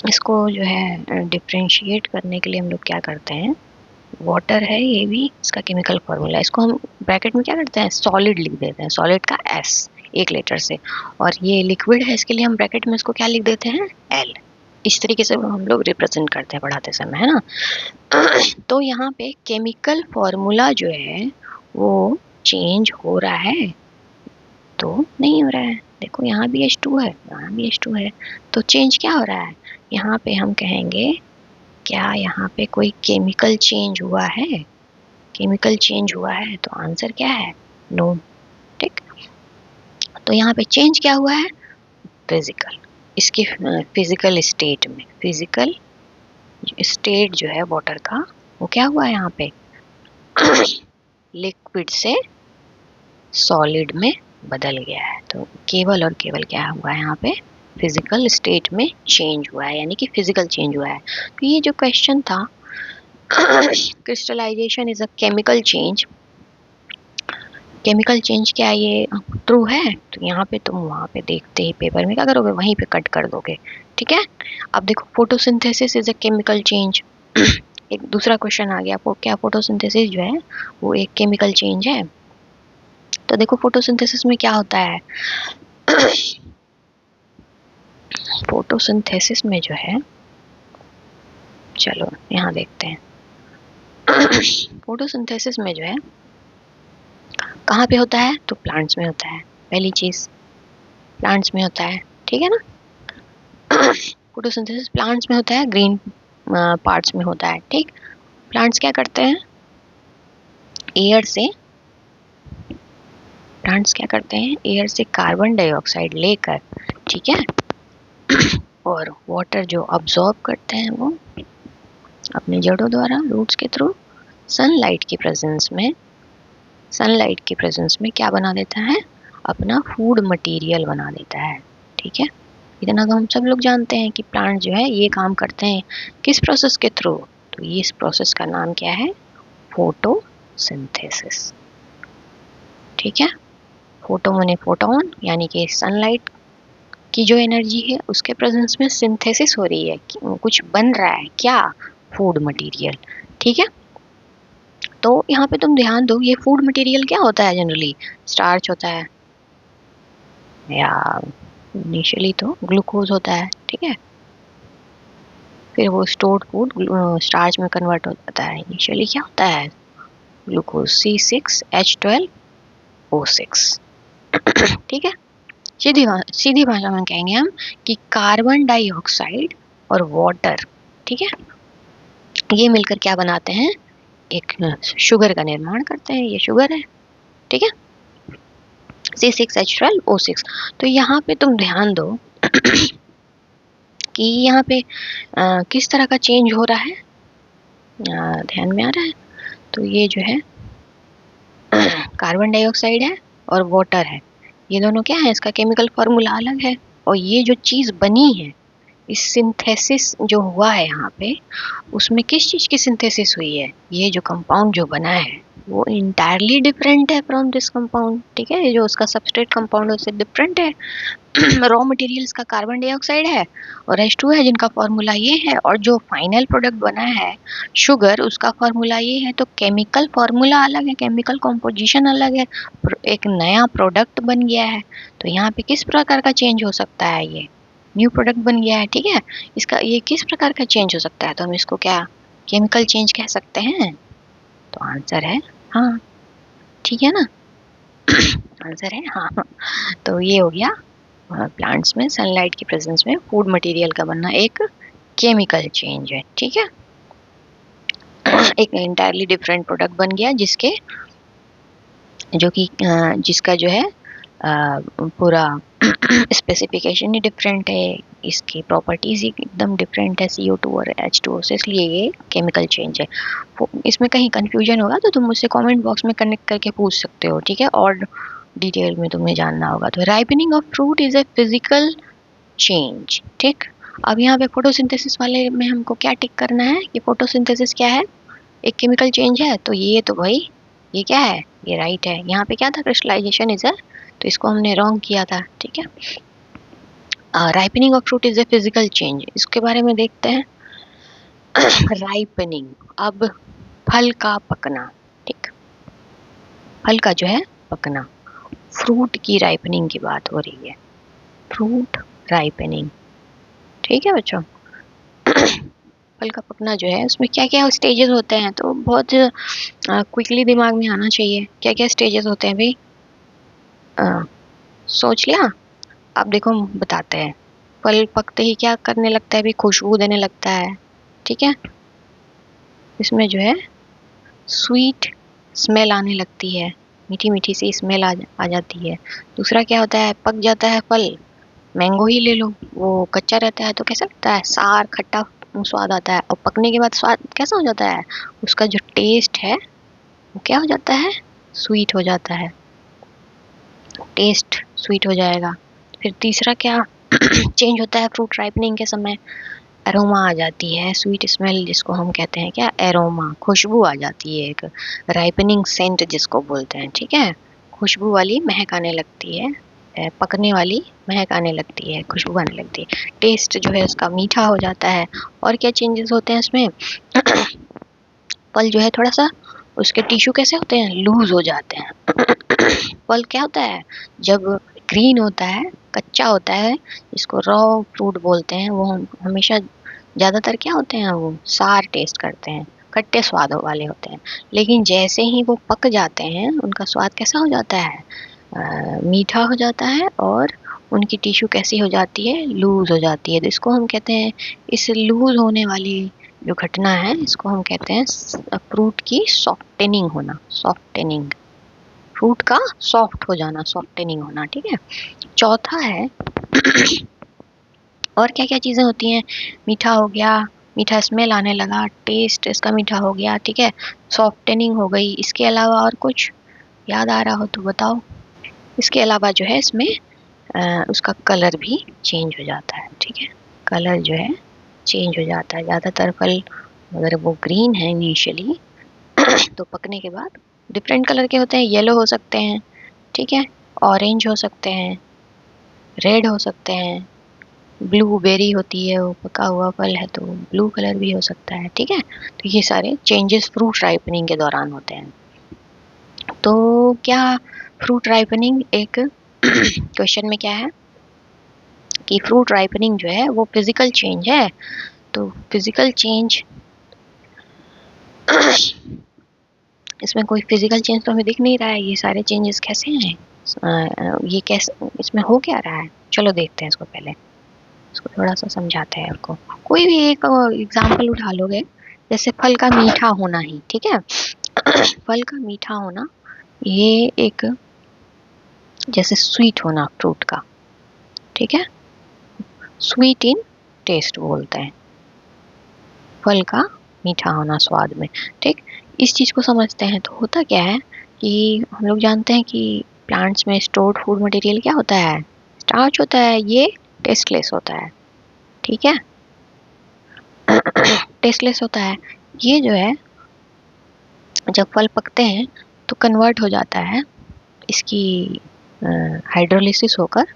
इसको जो है डिफ्रेंशिएट करने के लिए हम लोग क्या करते हैं, वाटर है ये भी इसका केमिकल फॉर्मूला है, इसको हम ब्रैकेट में क्या करते हैं, सॉलिड लिख देते हैं, सॉलिड का एस एक लेटर से, और ये लिक्विड है इसके लिए हम ब्रैकेट में इसको क्या लिख देते हैं, एल। इस तरीके से हम लोग रिप्रेजेंट करते हैं पढ़ाते समय, है ना। तो यहाँ पे केमिकल फॉर्मूला जो है वो चेंज हो रहा है तो नहीं हो रहा है। देखो यहाँ भी H2 है, यहाँ भी H2 है, तो चेंज क्या हो रहा है, यहाँ पे हम कहेंगे क्या यहाँ पे कोई केमिकल चेंज हुआ है, केमिकल चेंज हुआ है, तो आंसर क्या है, नो। ठीक, तो यहाँ पे चेंज क्या हुआ है, फिजिकल, इसकी फिजिकल स्टेट में, फिजिकल स्टेट जो है वाटर का वो क्या हुआ है यहाँ पे, लिक्विड से सॉलिड में बदल गया है। तो केवल और केवल क्या हुआ है यहाँ पे, फिजिकल स्टेट में चेंज हुआ है, यानी कि फिजिकल चेंज हुआ है। तो ये जो क्वेश्चन था crystallization is a chemical change, chemical change क्या ये ट्रू है, तो यहाँ पे तुम वहाँ पे देखते ही पेपर में क्या करोगे, वहीं पे कट कर दोगे। ठीक है, अब देखो photosynthesis is a chemical change. एक दूसरा क्वेश्चन आ गया, क्या फोटोसिंथेसिस जो है वो एक केमिकल चेंज है। तो देखो फोटोसिंथेसिस में क्या होता है, फोटोसिंथेसिस में जो है, चलो यहाँ देखते हैं, फोटोसिंथेसिस में जो है कहाँ पे होता है, तो प्लांट्स में होता है, पहली चीज प्लांट्स में होता है, ठीक है ना। फोटोसिंथेसिस प्लांट्स में होता है, ग्रीन पार्ट्स में होता है। ठीक, प्लांट्स क्या करते हैं, एयर से, प्लांट्स क्या करते हैं, एयर से कार्बन डाइऑक्साइड लेकर, ठीक है, और वाटर जो अब्सॉर्ब करते हैं वो अपने जड़ों द्वारा, रूट्स के थ्रू, सनलाइट की प्रेजेंस में, सनलाइट की प्रेजेंस में क्या बना देता है, अपना फूड मटेरियल बना देता है। ठीक है, इतना तो हम सब लोग जानते हैं कि प्लांट जो है ये काम करते हैं किस प्रोसेस के थ्रू, तो ये इस प्रोसेस का नाम क्या है, फोटोसिंथेसिस। ठीक है, फोटो माने फोटोन, यानी कि सनलाइट की जो एनर्जी है उसके प्रेजेंस में सिंथेसिस हो रही है, कुछ बन रहा है, क्या, फूड मटेरियल। ठीक है, तो यहाँ पे तुम ध्यान दो, ये फूड मटेरियल क्या होता है, जनरली स्टार्च होता है, या इनिशियली तो ग्लूकोज होता है। ठीक है, फिर वो स्टोर्ड फूड स्टार्च में कन्वर्ट हो जाता है, इनिशियली क्या होता है, ग्लूकोज C6H12O6। ठीक है, सीधी भाषा में कहेंगे हम कि कार्बन डाइऑक्साइड और वाटर, ठीक है, ये मिलकर क्या बनाते हैं, एक शुगर का निर्माण करते हैं, ये शुगर है। ठीक है, C6H12O6। तो यहाँ पे तुम ध्यान दो कि यहाँ पे किस तरह का चेंज हो रहा है, ध्यान में आ रहा है। तो ये जो है कार्बन डाइऑक्साइड है और वाटर है, ये दोनों क्या है, इसका केमिकल फॉर्मूला अलग है, और ये जो चीज बनी है, इस सिंथेसिस जो हुआ है यहाँ पे, उसमें किस चीज की सिंथेसिस हुई है, ये जो कंपाउंड जो बना है वो इंटायरली डिफरेंट है फ्रॉम दिस कंपाउंड। ठीक है, ये जो उसका सबस्ट्रेट कंपाउंड है उससे डिफरेंट है। रॉ मटेरियल्स का कार्बन डाइऑक्साइड है और H2 है, जिनका फॉर्मूला ये है, और जो फाइनल प्रोडक्ट बना है शुगर, उसका फॉर्मूला ये है। तो केमिकल फॉर्मूला अलग है, केमिकल कॉम्पोजिशन अलग है, एक नया प्रोडक्ट बन गया है। तो यहाँ पे किस प्रकार का चेंज हो सकता है, ये न्यू प्रोडक्ट बन गया है। ठीक है, इसका ये किस प्रकार का चेंज हो सकता है, तो हम इसको क्या केमिकल चेंज कह सकते हैं, तो आंसर है हाँ। ठीक है ना, आंसर है हाँ। तो ये हो गया, प्लांट्स में सनलाइट की प्रेजेंस में फूड मटेरियल का बनना एक केमिकल चेंज है। ठीक है, एक इंटायरली डिफरेंट प्रोडक्ट बन गया, जिसके जो कि जिसका जो है पूरा स्पेसिफिकेशन ही डिफरेंट है, इसकी प्रॉपर्टीज ही एकदम डिफरेंट है, CO2 और H2O से, इसलिए ये केमिकल चेंज है। इसमें कहीं कंफ्यूजन होगा तो तुम मुझसे कमेंट बॉक्स में कनेक्ट करके पूछ सकते हो। ठीक है, और डिटेल में तुम्हें जानना होगा। तो ripening of fruit is a physical change. ठीक, अब यहाँ पे फोटोसिंथेसिस वाले में हमको क्या टिक करना है कि फोटोसिंथेसिस क्या है, एक केमिकल चेंज है, तो ये तो भाई ये क्या है, ये राइट है। यहाँ पे क्या था, क्रिस्टलाइजेशन इज अ, तो इसको हमने रॉन्ग किया था। ठीक है, ripening of fruit is a physical change, इसके बारे में देखते हैं। राइपनिंग, अब फल का पकना, ठीक, फल का जो है पकना, फ्रूट की राइपनिंग की बात हो रही है, फ्रूट राइपनिंग, ठीक है बच्चों। फल का पकना जो है उसमें क्या क्या स्टेजेस होते हैं, तो बहुत क्विकली दिमाग में आना चाहिए। क्या क्या स्टेजेस होते हैं भाई, सोच लिया? अब देखो बताते हैं। फल पकते ही क्या करने लगता है भाई, खुशबू देने लगता है, ठीक है, इसमें जो है स्वीट स्मेल आने लगती है, मीठी मीठी सी स्मेल आ जाती है। दूसरा क्या होता है, पक जाता है फल, मैंगो ही ले लो, वो कच्चा रहता है तो कैसा लगता है, सार खट्टा स्वाद आता है, और पकने के बाद स्वाद कैसा हो जाता है, उसका जो टेस्ट है वो क्या हो जाता है, स्वीट हो जाता है, टेस्ट स्वीट हो जाएगा। फिर तीसरा क्या चेंज होता है फ्रूट राइपनिंग के समय, एरोमा आ जाती है, स्वीट स्मेल जिसको हम कहते हैं क्या, एरोमा, खुशबू आ जाती है, एक राइपनिंग सेंट जिसको बोलते हैं, ठीक है, खुशबू वाली महक आने लगती है, पकने वाली महक आने लगती है, खुशबू आने लगती है, टेस्ट जो है उसका मीठा हो जाता है। और क्या चेंजेस होते हैं इसमें, फल जो है थोड़ा सा उसके टिश्यू कैसे होते हैं, लूज हो जाते हैं। फल क्या होता है, जब ग्रीन होता है, कच्चा होता है, इसको रॉ फ्रूट बोलते हैं, वो हमेशा ज़्यादातर क्या होते हैं, वो सार टेस्ट करते हैं, खट्टे स्वाद वाले होते हैं। लेकिन जैसे ही वो पक जाते हैं उनका स्वाद कैसा हो जाता है, मीठा हो जाता है, और उनकी टिश्यू कैसी हो जाती है, लूज हो जाती है। तो इसको हम कहते हैं, इस लूज होने वाली जो घटना है इसको हम कहते हैं फ्रूट की सॉफ्टनिंग होना, सॉफ्टनिंग, फ्रूट का सॉफ्ट हो जाना, सॉफ्टनिंग होना, ठीक है। चौथा है और क्या क्या चीज़ें होती हैं, मीठा हो गया, मीठा स्मेल आने लगा, टेस्ट इसका मीठा हो गया, ठीक है, सॉफ्टनिंग हो गई। इसके अलावा और कुछ याद आ रहा हो तो बताओ। इसके अलावा जो है इसमें उसका कलर भी चेंज हो जाता है, ठीक है, कलर जो है चेंज हो जाता है। ज़्यादातर फल अगर वो ग्रीन है इनिशियली तो पकने के बाद डिफरेंट कलर के होते हैं, येलो हो सकते हैं, ठीक है, ऑरेंज हो सकते हैं, रेड हो सकते हैं, ब्लूबेरी होती है, वो पका हुआ फल है तो ब्लू कलर भी हो सकता है, ठीक है। तो ये सारे चेंजेस फ्रूट राइपनिंग के दौरान होते हैं। तो क्या फ्रूट राइपनिंग एक क्वेश्चन में क्या है कि फ्रूट राइपनिंग जो है वो फिजिकल चेंज है, तो फिजिकल चेंज इसमें कोई फिजिकल चेंज तो हमें दिख नहीं रहा है, ये सारे चेंजेस कैसे हैं, ये कैसे, इसमें हो क्या रहा है, चलो देखते हैं इसको, पहले इसको थोड़ा सा समझाते हैं आपको। कोई भी एक एग्जाम्पल उठा लोगे, जैसे फल का मीठा होना ही, ठीक है, फल का मीठा होना, ये एक जैसे स्वीट होना फ्रूट का, ठीक है, स्वीट इन टेस्ट बोलते हैं, फल का मीठा होना स्वाद में, ठीक। इस चीज़ को समझते हैं तो होता क्या है कि हम लोग जानते हैं कि प्लांट्स में स्टोर्ड फूड मटेरियल क्या होता है, स्टार्च होता है, ये टेस्टलेस होता है, ठीक है, टेस्टलेस होता है। ये जो है जब फल पकते हैं तो कन्वर्ट हो जाता है, इसकी हाइड्रोलिसिस होकर,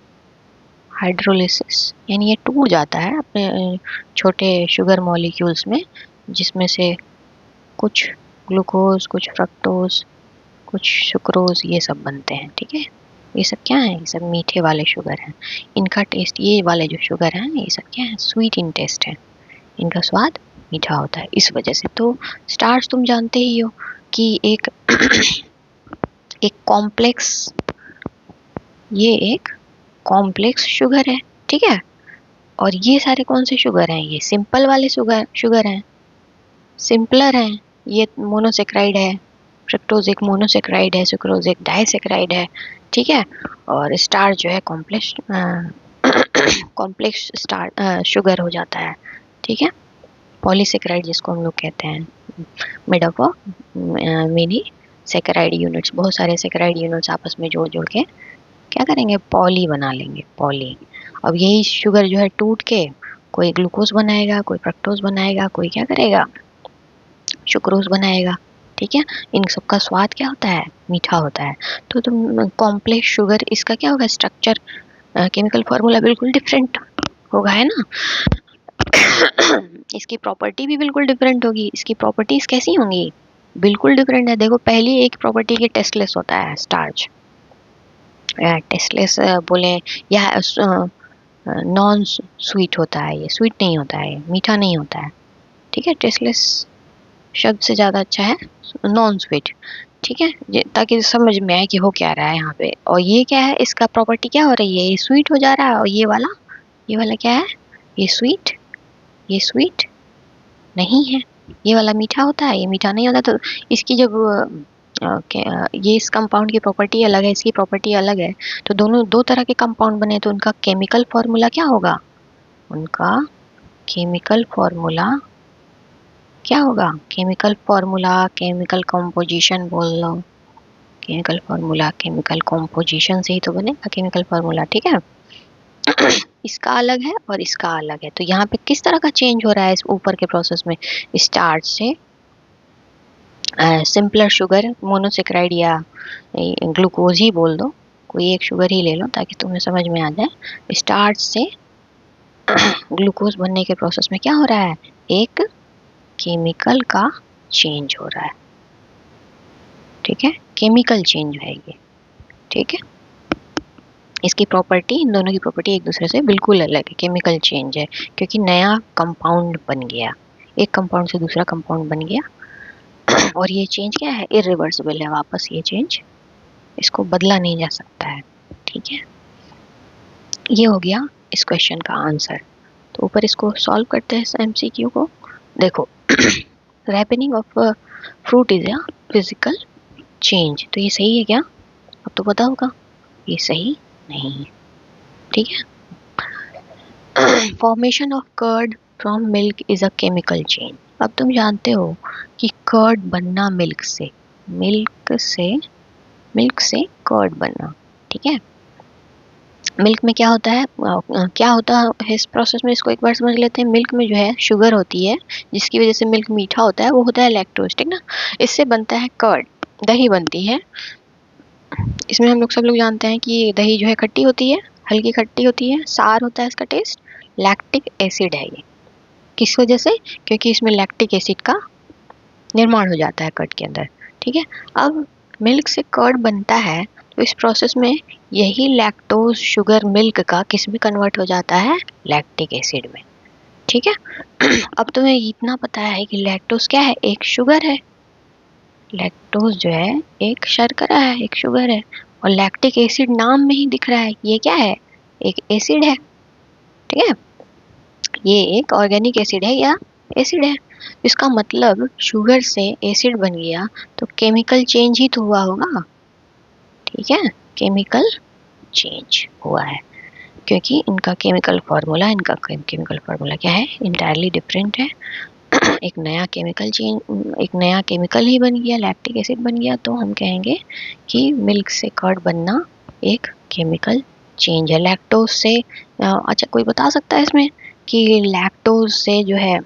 हाइड्रोलिसिस यानी ये टूट जाता है अपने छोटे शुगर मॉलिक्यूल्स में, जिसमें से कुछ ग्लूकोज, कुछ फ्रक्टोज, कुछ सुक्रोज, ये सब बनते हैं, ठीक है। ये सब क्या है, ये सब मीठे वाले शुगर हैं, इनका टेस्ट, ये वाले जो शुगर हैं ये सब क्या है, स्वीट इन टेस्ट है, इनका स्वाद मीठा होता है, इस वजह से। तो स्टार्च तुम जानते ही हो कि एक एक कॉम्प्लेक्स, ये एक कॉम्प्लेक्स शुगर है, ठीक है, और ये सारे कौन से शुगर हैं, ये सिंपल वाले शुगर हैं, सिंपलर हैं, ये मोनोसेक्राइड है, फ्रक्टोज एक मोनोसेक्राइड है, सुक्रोज एक डाइसेक्राइड है, ठीक है, और स्टार्च जो है कॉम्प्लेक्स कॉम्प्लेक्स स्टार शुगर हो जाता है, ठीक है, पॉलीसेक्राइड जिसको हम लोग कहते हैं, made up of many saccharide units, बहुत सारे सेक्राइड यूनिट्स आपस में जोड़ जोड़ के क्या करेंगे, पॉली बना लेंगे, पॉली। अब यही शुगर जो है टूट के कोई ग्लूकोज बनाएगा, कोई फ्रक्टोज बनाएगा, कोई क्या करेगा, सुक्रोज बनाएगा, ठीक है। इन सब का स्वाद क्या होता है, मीठा होता है। तो तुम कॉम्प्लेक्स शुगर, इसका क्या होगा स्ट्रक्चर, केमिकल फार्मूला बिल्कुल डिफरेंट होगा, है ना। इसकी प्रॉपर्टी भी बिल्कुल डिफरेंट होगी। इसकी प्रॉपर्टीज कैसी होंगी, बिल्कुल डिफरेंट है। देखो पहली एक प्रॉपर्टी की टेस्टलेस होता है स्टार्च, टेस्टलेस बोले या नॉन स्वीट होता है, ये स्वीट नहीं होता है, मीठा नहीं होता है, ठीक है। टेस्टलेस शब्द से ज़्यादा अच्छा है नॉन स्वीट, ठीक है, ताकि समझ में आए कि हो क्या रहा है यहाँ पे। और ये क्या है, इसका प्रॉपर्टी क्या हो रही है, ये स्वीट हो जा रहा है, और ये वाला क्या है, ये स्वीट नहीं है, ये वाला मीठा होता है, ये मीठा नहीं होता। तो इसकी जब ये इस कंपाउंड की प्रॉपर्टी अलग है, इसकी प्रॉपर्टी अलग है, तो दोनों दो तरह के कंपाउंड बने, तो उनका केमिकल फॉर्मूला क्या होगा, उनका केमिकल फॉर्मूला क्या होगा, केमिकल फॉर्मूला, केमिकल कॉम्पोजिशन बोल लो, केमिकल फॉर्मूला, केमिकल कॉम्पोजिशन से ही तो बनेगा केमिकल फॉर्मूला, ठीक है। इसका अलग है और इसका अलग है, तो यहाँ पे किस तरह का चेंज हो रहा है इस ऊपर के प्रोसेस में, स्टार्च से सिंपलर शुगर मोनोसेक्राइड या ग्लूकोज ही बोल दो, कोई एक शुगर ही ले लो ताकि तुम्हें समझ में आ जाए। स्टार्च से ग्लूकोज बनने के प्रोसेस में क्या हो रहा है, एक केमिकल का चेंज हो रहा है, ठीक है, केमिकल चेंज है ये, ठीक है। इसकी प्रॉपर्टी, इन दोनों की प्रॉपर्टी एक दूसरे से बिल्कुल अलग है, केमिकल चेंज है क्योंकि नया कंपाउंड बन गया, एक कंपाउंड से दूसरा कंपाउंड बन गया। और ये चेंज क्या है, इरिवर्सिबल है, वापस ये चेंज इसको बदला नहीं जा सकता है, ठीक है। ये हो गया इस क्वेश्चन का आंसर। तो ऊपर इसको सॉल्व करते हैं एमसीक्यू को। देखो ripening of fruit is a physical change, तो ये सही है क्या, अब तो पता होगा, ये सही नहीं है, ठीक है। Formation of curd from milk is a chemical change, अब तुम जानते हो कि कर्ड बनना मिल्क से, मिल्क से कर्ड बनना, ठीक है। मिल्क में क्या होता है, क्या होता है इस प्रोसेस में, इसको एक बार समझ लेते हैं। मिल्क में जो है शुगर होती है जिसकी वजह से मिल्क मीठा होता है, वो होता है लैक्टोज, ठीक ना। इससे बनता है कर्ड, दही बनती है। इसमें हम लोग सब लोग जानते हैं कि दही जो है खट्टी होती है, हल्की खट्टी होती है, सार होता है इसका टेस्ट। लैक्टिक एसिड है ये, किस वजह से, क्योंकि इसमें लैक्टिक एसिड का निर्माण हो जाता है कर्ड के अंदर, ठीक है। अब मिल्क से कर्ड बनता है, तो इस प्रोसेस में यही लैक्टोज शुगर मिल्क का किस में कन्वर्ट हो जाता है, लैक्टिक एसिड में, ठीक है। अब तुम्हें इतना पता है कि लैक्टोज क्या है, एक शुगर है, लैक्टोज जो है एक शर्करा है, एक शुगर है, और लैक्टिक एसिड नाम में ही दिख रहा है, ये क्या है, एक एसिड है, ठीक है। ये एक ऑर्गेनिक एसिड है या एसिड है, इसका मतलब शुगर से एसिड बन गया, तो केमिकल चेंज ही तो हुआ होगा, ठीक है, केमिकल चेंज हुआ है, क्योंकि इनका केमिकल फार्मूला, इनका केमिकल फार्मूला क्या है, इंटायरली डिफरेंट है। एक नया केमिकल चेंज, एक नया केमिकल ही बन गया, लैक्टिक एसिड बन गया, तो हम कहेंगे कि मिल्क से कर्ड बनना एक केमिकल चेंज है। लैक्टोज से अच्छा कोई बता सकता है इसमें कि लैक्टोज से जो है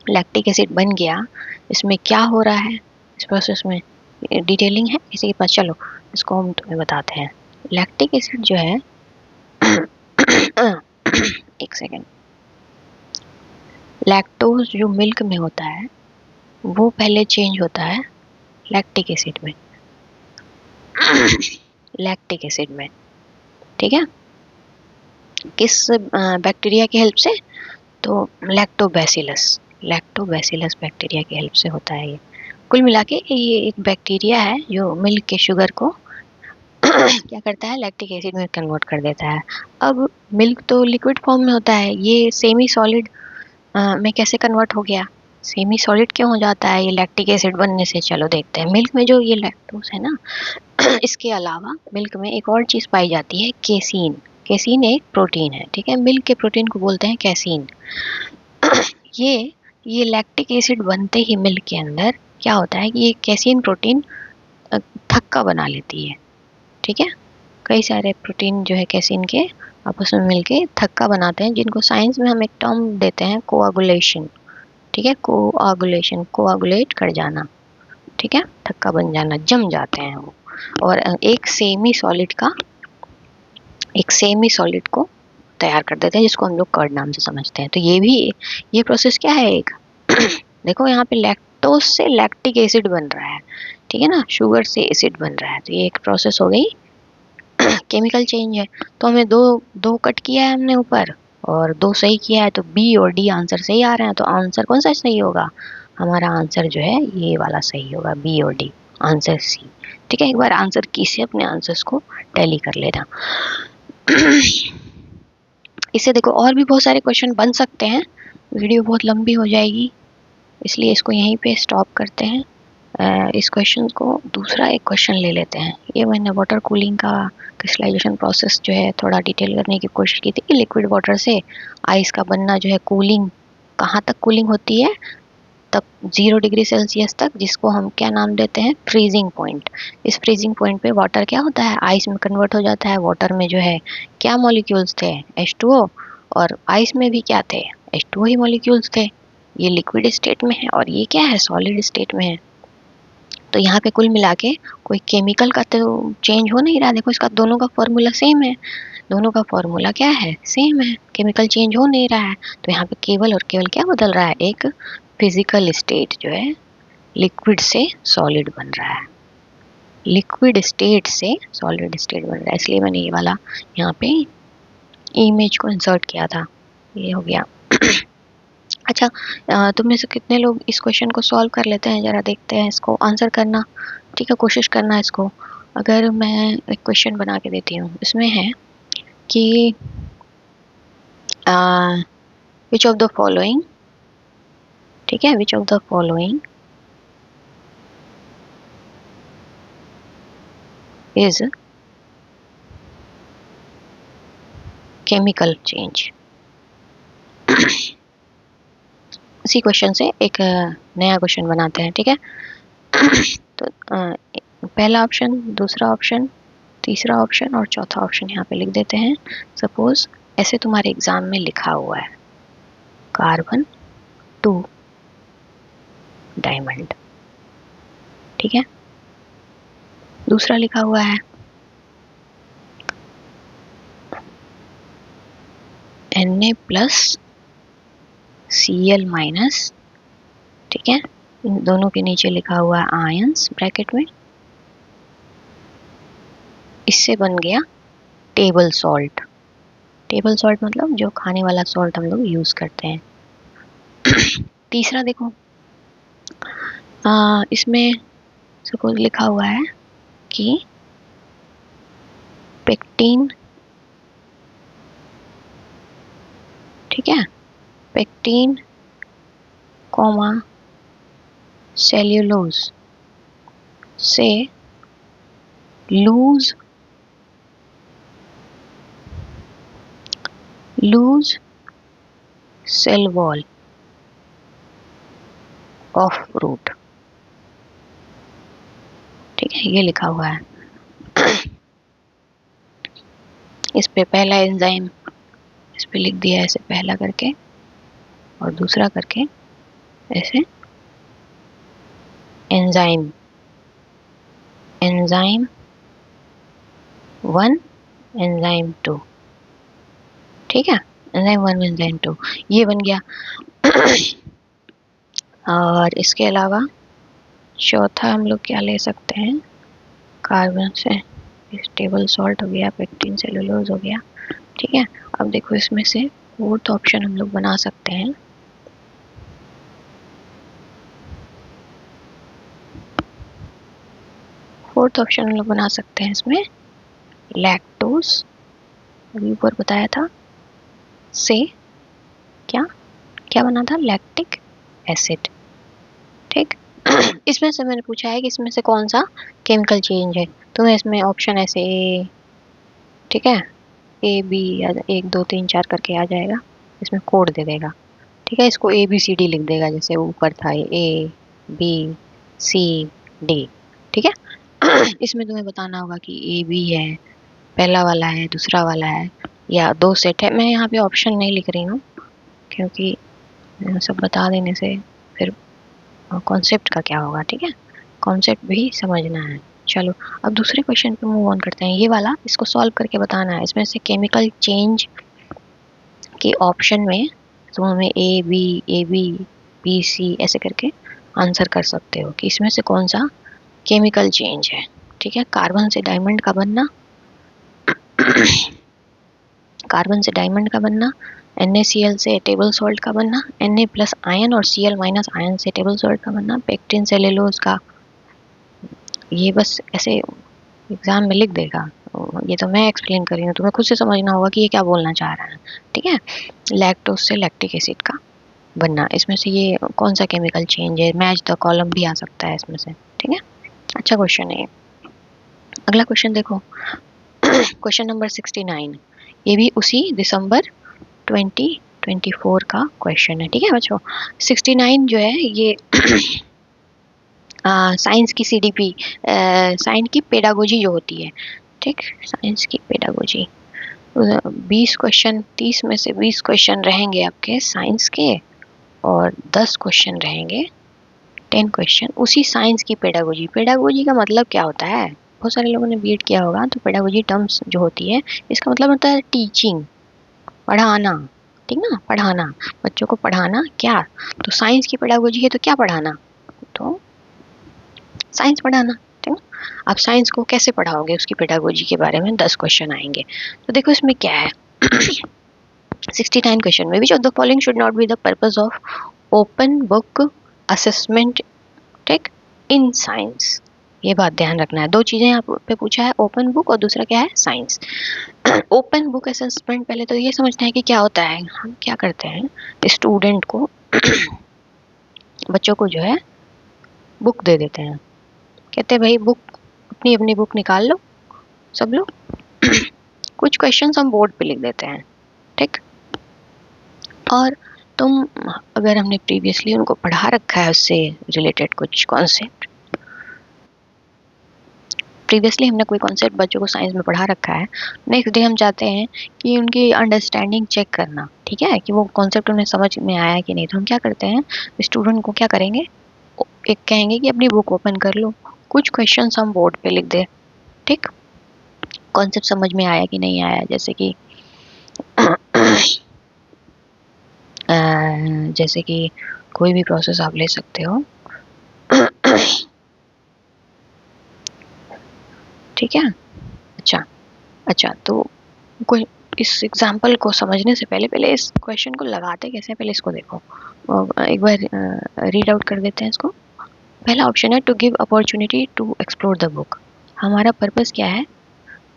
लैक्टिक एसिड बन गया, इसमें क्या हो रहा है, इस प्रोसेस में डिटेलिंग है किसी के पास, चलो इसको हम तुम्हें बताते हैं। लैक्टिक एसिड जो है एक सेकेंड, लैक्टोज जो मिल्क में होता है वो पहले चेंज होता है लैक्टिक एसिड में, लैक्टिक एसिड में, ठीक है, किस बैक्टीरिया की हेल्प से, तो लैक्टोबैसिलस, लैक्टोबैसिलस बैक्टीरिया की हेल्प से होता है ये। कुल मिला के ये एक बैक्टीरिया है जो मिल्क के शुगर को क्या करता है, लैक्टिक एसिड में कन्वर्ट कर देता है। अब मिल्क तो लिक्विड फॉर्म में होता है, ये सेमी सॉलिड में कैसे कन्वर्ट हो गया, सेमी सॉलिड क्यों हो जाता है ये लैक्टिक एसिड बनने से, चलो देखते हैं। मिल्क में जो ये लैक्टोज है ना, इसके अलावा मिल्क में एक और चीज़ पाई जाती है, केसीन। केसीन एक प्रोटीन है, ठीक है, मिल्क के प्रोटीन को बोलते हैं कैसीन। ये लैक्टिक एसिड बनते ही मिल्क के अंदर क्या होता है कि ये कैसीन प्रोटीन थक्का बना लेती है, ठीक है। कई सारे प्रोटीन जो है कैसीन के आपस में मिलके थक्का बनाते हैं, जिनको साइंस में हम एक टर्म देते हैं कोआगुलेशन, ठीक है, कोआगुलेशन, कोआगुलेट कर जाना, ठीक है, थक्का बन जाना, जम जाते हैं वो। और एक सेमी सॉलिड को तैयार कर देते हैं, जिसको हम लोग कर्ड नाम से समझते हैं। तो ये प्रोसेस क्या है एक देखो यहाँ पे लैक्टोज से लैक्टिक एसिड बन रहा है, ठीक है ना, शुगर से एसिड बन रहा है। तो ये एक प्रोसेस हो गई, केमिकल चेंज है। तो हमें दो दो कट किया है हमने ऊपर और दो सही किया है, तो बी और डी आंसर सही आ रहे हैं। तो आंसर कौन सा सही होगा? हमारा आंसर जो है ये वाला सही होगा, बी और डी, आंसर सी। ठीक है, एक बार आंसर की से अपने आंसर्स को टैली कर लेना। इससे देखो और भी बहुत सारे क्वेश्चन बन सकते हैं, वीडियो बहुत लंबी हो जाएगी, इसलिए इसको यहीं पे स्टॉप करते हैं। इस क्वेश्चन को दूसरा एक क्वेश्चन ले लेते हैं। ये मैंने वाटर कूलिंग का क्रिस्टलाइजेशन प्रोसेस जो है थोड़ा डिटेल करने की कोशिश की थी कि लिक्विड वाटर से आइस का बनना जो है, कूलिंग कहाँ तक कूलिंग होती है? तब 0 डिग्री सेल्सियस तक, जिसको हम क्या नाम देते हैं? Freezing point. इस फ्रीजिंग पॉइंट पे वाटर क्या होता है? आइस में कन्वर्ट हो जाता है। वाटर में जो है क्या मॉलिक्यूल्स थे? H2O। और आइस में भी क्या थे? H2O ही मॉलिक्यूल्स थे। ये लिक्विड स्टेट में है और ये क्या है? सॉलिड स्टेट में है। तो यहाँ पे कुल मिला के कोई केमिकल का तो चेंज हो नहीं रहा। देखो इसका दोनों का फॉर्मूला सेम है, दोनों का फॉर्मूला क्या है? सेम है, केमिकल चेंज हो नहीं रहा है। तो यहाँ पे केवल और केवल क्या बदल रहा है? एक फिजिकल स्टेट जो है लिक्विड से सॉलिड बन रहा है, लिक्विड स्टेट से सॉलिड स्टेट बन रहा है। इसलिए मैंने ये वाला यहाँ पे इमेज को इंसर्ट किया था। ये हो गया। अच्छा, तुम में से कितने लोग इस क्वेश्चन को सॉल्व कर लेते हैं? ज़रा देखते हैं इसको, आंसर करना, ठीक है, कोशिश करना इसको। अगर मैं एक क्वेश्चन बना के देती हूँ, इसमें है कि विच ऑफ द फॉलोइंग, ठीक है, विच of the following is chemical change. इसी क्वेश्चन से एक नया क्वेश्चन बनाते हैं, ठीक है। तो पहला ऑप्शन, दूसरा ऑप्शन, तीसरा ऑप्शन और चौथा ऑप्शन यहाँ पे लिख देते हैं। सपोज ऐसे तुम्हारे एग्जाम में लिखा हुआ है कार्बन 2 डायमंड, ठीक है। दूसरा लिखा हुआ है Na+ Cl-, ठीक है। इन दोनों के नीचे लिखा हुआ है आयंस ब्रैकेट में। इससे बन गया टेबल सॉल्ट। टेबल सॉल्ट मतलब जो खाने वाला सॉल्ट हम लोग यूज करते हैं। तीसरा देखो, इसमें सपोज लिखा हुआ है कि पेक्टिन, ठीक है, पेक्टिन कॉमा सेल्यूलोज से loose cell wall of fruit, ठीक है, ये लिखा हुआ है। इस पे पहला एंजाइम इस पे लिख दिया ऐसे, पहला करके और दूसरा करके ऐसे, एंजाइम 1 एंजाइम 2, ठीक है, एंजाइम 1 एंजाइम 2, ये बन गया। और इसके अलावा चौथा हम लोग क्या ले सकते हैं? कार्बन से टेबल सॉल्ट हो गया, पेक्टिन सेलुलोज हो गया, ठीक है। अब देखो इसमें से फोर्थ ऑप्शन हम लोग बना सकते हैं। फोर्थ ऑप्शन हम लोग बना सकते हैं इसमें लैक्टोज, अभी ऊपर बताया था, से क्या क्या बना था? लैक्टिक एसिड, ठीक। इसमें से मैंने पूछा है कि इसमें से कौन सा केमिकल चेंज है, तो मैं इसमें ऑप्शन ऐसे ए, ठीक है, A B या 1 2 3 4 करके आ जाएगा, इसमें कोड दे देगा, ठीक है। इसको ABCD लिख देगा, जैसे ऊपर था ABCD, ठीक है। इसमें तुम्हें बताना होगा कि AB है, पहला वाला है, दूसरा वाला है, या 2 सेट है। मैं यहाँ पे ऑप्शन नहीं लिख रही हूँ क्योंकि सब बता देने से फिर कॉन्सेप्ट का क्या होगा, ठीक है, कॉन्सेप्ट भी समझना है। चलो अब दूसरे क्वेश्चन पे मूव ऑन करते हैं। ये वाला इसको सॉल्व करके बताना है। इसमें से केमिकल चेंज कि ऑप्शन में तुम हमें ए बी सी ऐसे करके आंसर कर सकते हो कि इसमें से कौन सा केमिकल चेंज है। ठीक है, कार्बन से डायमंड का बनना कार्बन से डायमंड का बनना, NaCl से टेबल सॉल्ट का बनना, Na प्लस आयन और Cl माइनस आयन से टेबल सॉल्ट का बनना, पेक्टिन सेलुलोज का। ये बस ऐसे एग्जाम में लिख देगा, ये तो मैं एक्सप्लेन कर रही हूँ, तुम्हें खुद से समझना होगा कि ये क्या बोलना चाह रहा है। ठीक है, लैक्टोज से लैक्टिक एसिड का बनना, इसमें से ये कौन सा केमिकल चेंज है, मैच द कॉलम भी आ सकता है इसमें से। ठीक है, अच्छा क्वेश्चन है ये। अगला क्वेश्चन देखो, क्वेश्चन नंबर 69, ये भी उसी दिसंबर 2024 का क्वेश्चन है। ठीक है बच्चों, 69 जो है ये साइंस की CDP, साइंस की पेडागोजी जो होती है। ठीक, साइंस की पेडागोजी 20 क्वेश्चन, 30 में से 20 क्वेश्चन रहेंगे आपके साइंस के और 10 क्वेश्चन रहेंगे 10 क्वेश्चन उसी साइंस की पेडागोजी। पेडागोजी का मतलब क्या होता है, बहुत सारे लोगों ने बीट किया होगा। तो पेडागोजी टर्म्स जो होती है इसका मतलब होता है टीचिंग, पढ़ाना। ठीक ना, पढ़ाना, बच्चों को पढ़ाना। क्या, तो साइंस की पेडागोजी है तो क्या पढ़ाना, तो साइंस पढ़ाना। ठीक है, आप साइंस को कैसे पढ़ाओगे उसकी पेडागोजी के बारे में 10 क्वेश्चन आएंगे। तो देखो इसमें क्या है 69 क्वेश्चन में, विच of the following should not be the purpose of open book assessment, ठीक, इन साइंस। ये बात ध्यान रखना है, दो चीजें यहाँ पे पूछा है, ओपन बुक और दूसरा क्या है, साइंस। ओपन बुक असेसमेंट, पहले तो ये समझते हैं कि क्या होता है। हम क्या करते हैं, स्टूडेंट को बच्चों को जो है बुक दे देते हैं, कहते हैं भाई बुक, अपनी अपनी बुक निकाल लो सब लोग कुछ क्वेश्चंस हम बोर्ड पे लिख देते हैं। ठीक, और तुम, अगर हमने प्रीवियसली उनको पढ़ा रखा है उससे रिलेटेड कुछ कॉन्सेप्ट, प्रीवियसली हमने कोई कॉन्सेप्ट बच्चों को साइंस में पढ़ा रखा है, नेक्स्ट डे हम चाहते हैं कि उनकी अंडरस्टैंडिंग चेक करना। ठीक है, कि वो कॉन्सेप्ट उन्हें समझ में आया कि नहीं। तो हम क्या करते हैं, स्टूडेंट को क्या करेंगे, एक कहेंगे कि अपनी बुक ओपन कर लो, कुछ क्वेश्चंस हम बोर्ड पे लिख दे। ठीक, कॉन्सेप्ट समझ में आया कि नहीं आया, जैसे कि जैसे कि कोई भी प्रोसेस आप ले सकते हो। ठीक है, अच्छा तो कोई इस एग्जाम्पल को समझने से पहले पहले इस क्वेश्चन को लगाते कैसे हैं, पहले इसको देखो। एक बार रीड आउट कर देते हैं इसको। पहला ऑप्शन है to give opportunity to explore the book. हमारा पर्पस क्या है,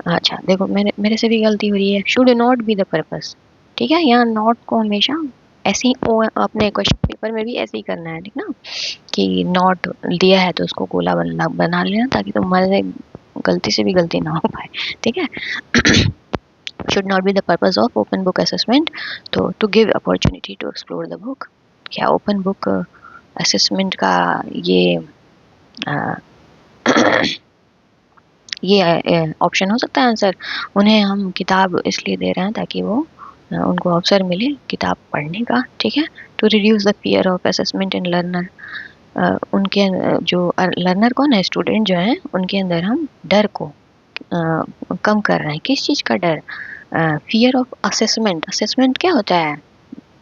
अच्छा देखो मेरे से भी गलती हो रही है, should not be the purpose. ठीक है, यहाँ नॉट को हमेशा ऐसे ही अपने क्वेश्चन पेपर में भी ऐसे ही करना है। ठीक ना, कि नॉट दिया है तो उसको गोला बना लेना, ताकि तुम्हारे गलती से भी गलती ना हो पाए। ठीक है should not be the purpose of open book assessment, तो to give opportunity to explore the book। क्या open book assessment का ये ऑप्शन हो सकता है आंसर। उन्हें हम किताब इसलिए दे रहे हैं ताकि वो उनको अवसर मिले किताब पढ़ने का। ठीक है, to reduce the fear of assessment in learner, उनके जो लर्नर कौन है, स्टूडेंट जो हैं, उनके अंदर हम डर को कम कर रहे हैं। किस चीज़ का डर, फियर ऑफ असेसमेंट। असेसमेंट क्या होता है,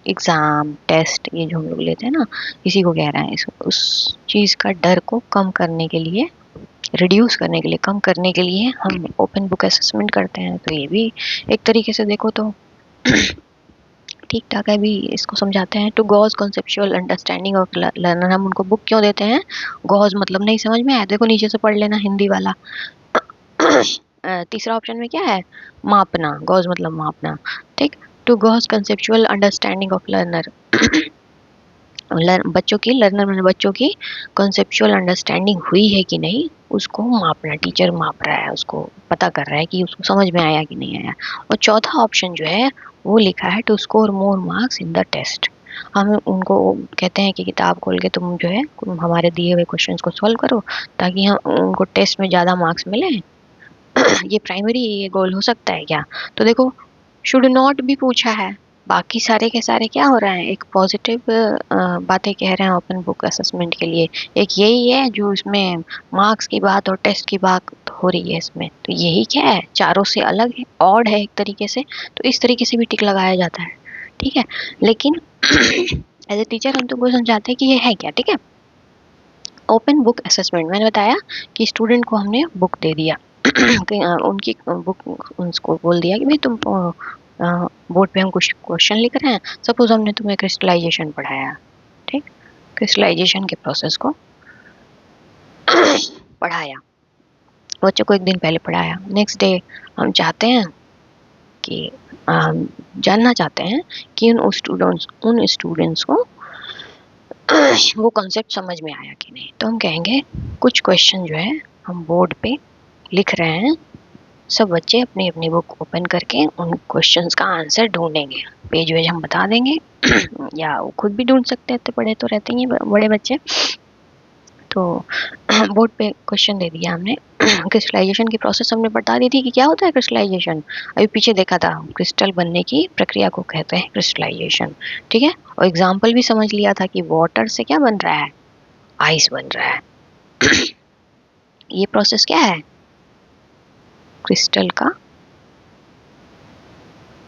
एग्ज़ाम टेस्ट, ये जो हम लोग लेते हैं ना, इसी को कह रहे हैं। उस चीज़ का डर को कम करने के लिए, रिड्यूस करने के लिए, कम करने के लिए हम ओपन बुक असेसमेंट करते हैं। तो ये भी एक तरीके से देखो तो ठीक ठाक है। भी इसको समझाते हैं, to gauge conceptual understanding of learner. हम उनको बुक क्यों देते हैं, गॉज मतलब नहीं समझ में आया, देखो नीचे से पढ़ लेना हिंदी वाला। तीसरा ऑप्शन में क्या है, मापना, गॉज मतलब मापना। ठीक, to gauge conceptual understanding of learner, बच्चों की, लर्नर में बच्चों की कंसेप्चुअल अंडरस्टैंडिंग हुई है कि नहीं, उसको मापना। टीचर माप रहा है, उसको पता कर रहा है कि उसको समझ में आया कि नहीं आया। और चौथा ऑप्शन जो है वो लिखा है to score more marks in the test. हम उनको कहते हैं कि किताब खोल के तुम जो है हमारे दिए हुए क्वेश्चंस को सॉल्व करो, ताकि हम उनको टेस्ट में ज़्यादा मार्क्स मिले। ये प्राइमरी ये गोल हो सकता है क्या। तो देखो शुड नॉट भी पूछा है, बाकी सारे के सारे क्या हो रहे हैं, एक पॉजिटिव बातें कह रहे हैं ओपन बुक असेसमेंट के लिए। एक यही है जो इसमें मार्क्स की बात और टेस्ट की बात हो रही है इसमें। तो यही क्या है, चारों से अलग है, ऑड है एक तरीके से। तो इस तरीके से भी टिक लगाया जाता है। ठीक है। लेकिन एज ए टीचर हम तुमको समझाते हैं कि ये है क्या, ठीक है। ओपन बुक असेसमेंट, मैंने बताया कि स्टूडेंट को हमने बुक दे दिया उनकी बुक उनको बोल दिया कि भाई तुम बोर्ड पे हम कुछ क्वेश्चन लिख रहे हैं। सपोज हमने तुम्हें क्रिस्टलाइजेशन पढ़ाया, ठीक, क्रिस्टलाइजेशन के प्रोसेस को पढ़ाया, बच्चों को एक दिन पहले पढ़ाया। नेक्स्ट डे हम चाहते हैं कि जानना चाहते हैं कि उन स्टूडेंट्स को वो कॉन्सेप्ट समझ में आया कि नहीं। तो हम कहेंगे कुछ क्वेश्चन जो है हम बोर्ड पे लिख रहे हैं, सब बच्चे अपनी अपनी बुक ओपन करके उन क्वेश्चंस का आंसर ढूंढेंगे। पेज वेज हम बता देंगे या वो खुद भी ढूंढ सकते हैं, तो पढ़े तो रहते ही हैं बड़े बच्चे। तो बोर्ड पे क्वेश्चन दे दिया हमने क्रिस्टलाइजेशन की प्रोसेस हमने बता दी थी कि क्या होता है क्रिस्टलाइजेशन। अभी पीछे देखा था, क्रिस्टल बनने की प्रक्रिया को कहते हैं क्रिस्टलाइजेशन, ठीक है। और एग्जाम्पल भी समझ लिया था कि वाटर से क्या बन रहा है, आइस बन रहा है ये प्रोसेस क्या है, क्रिस्टल का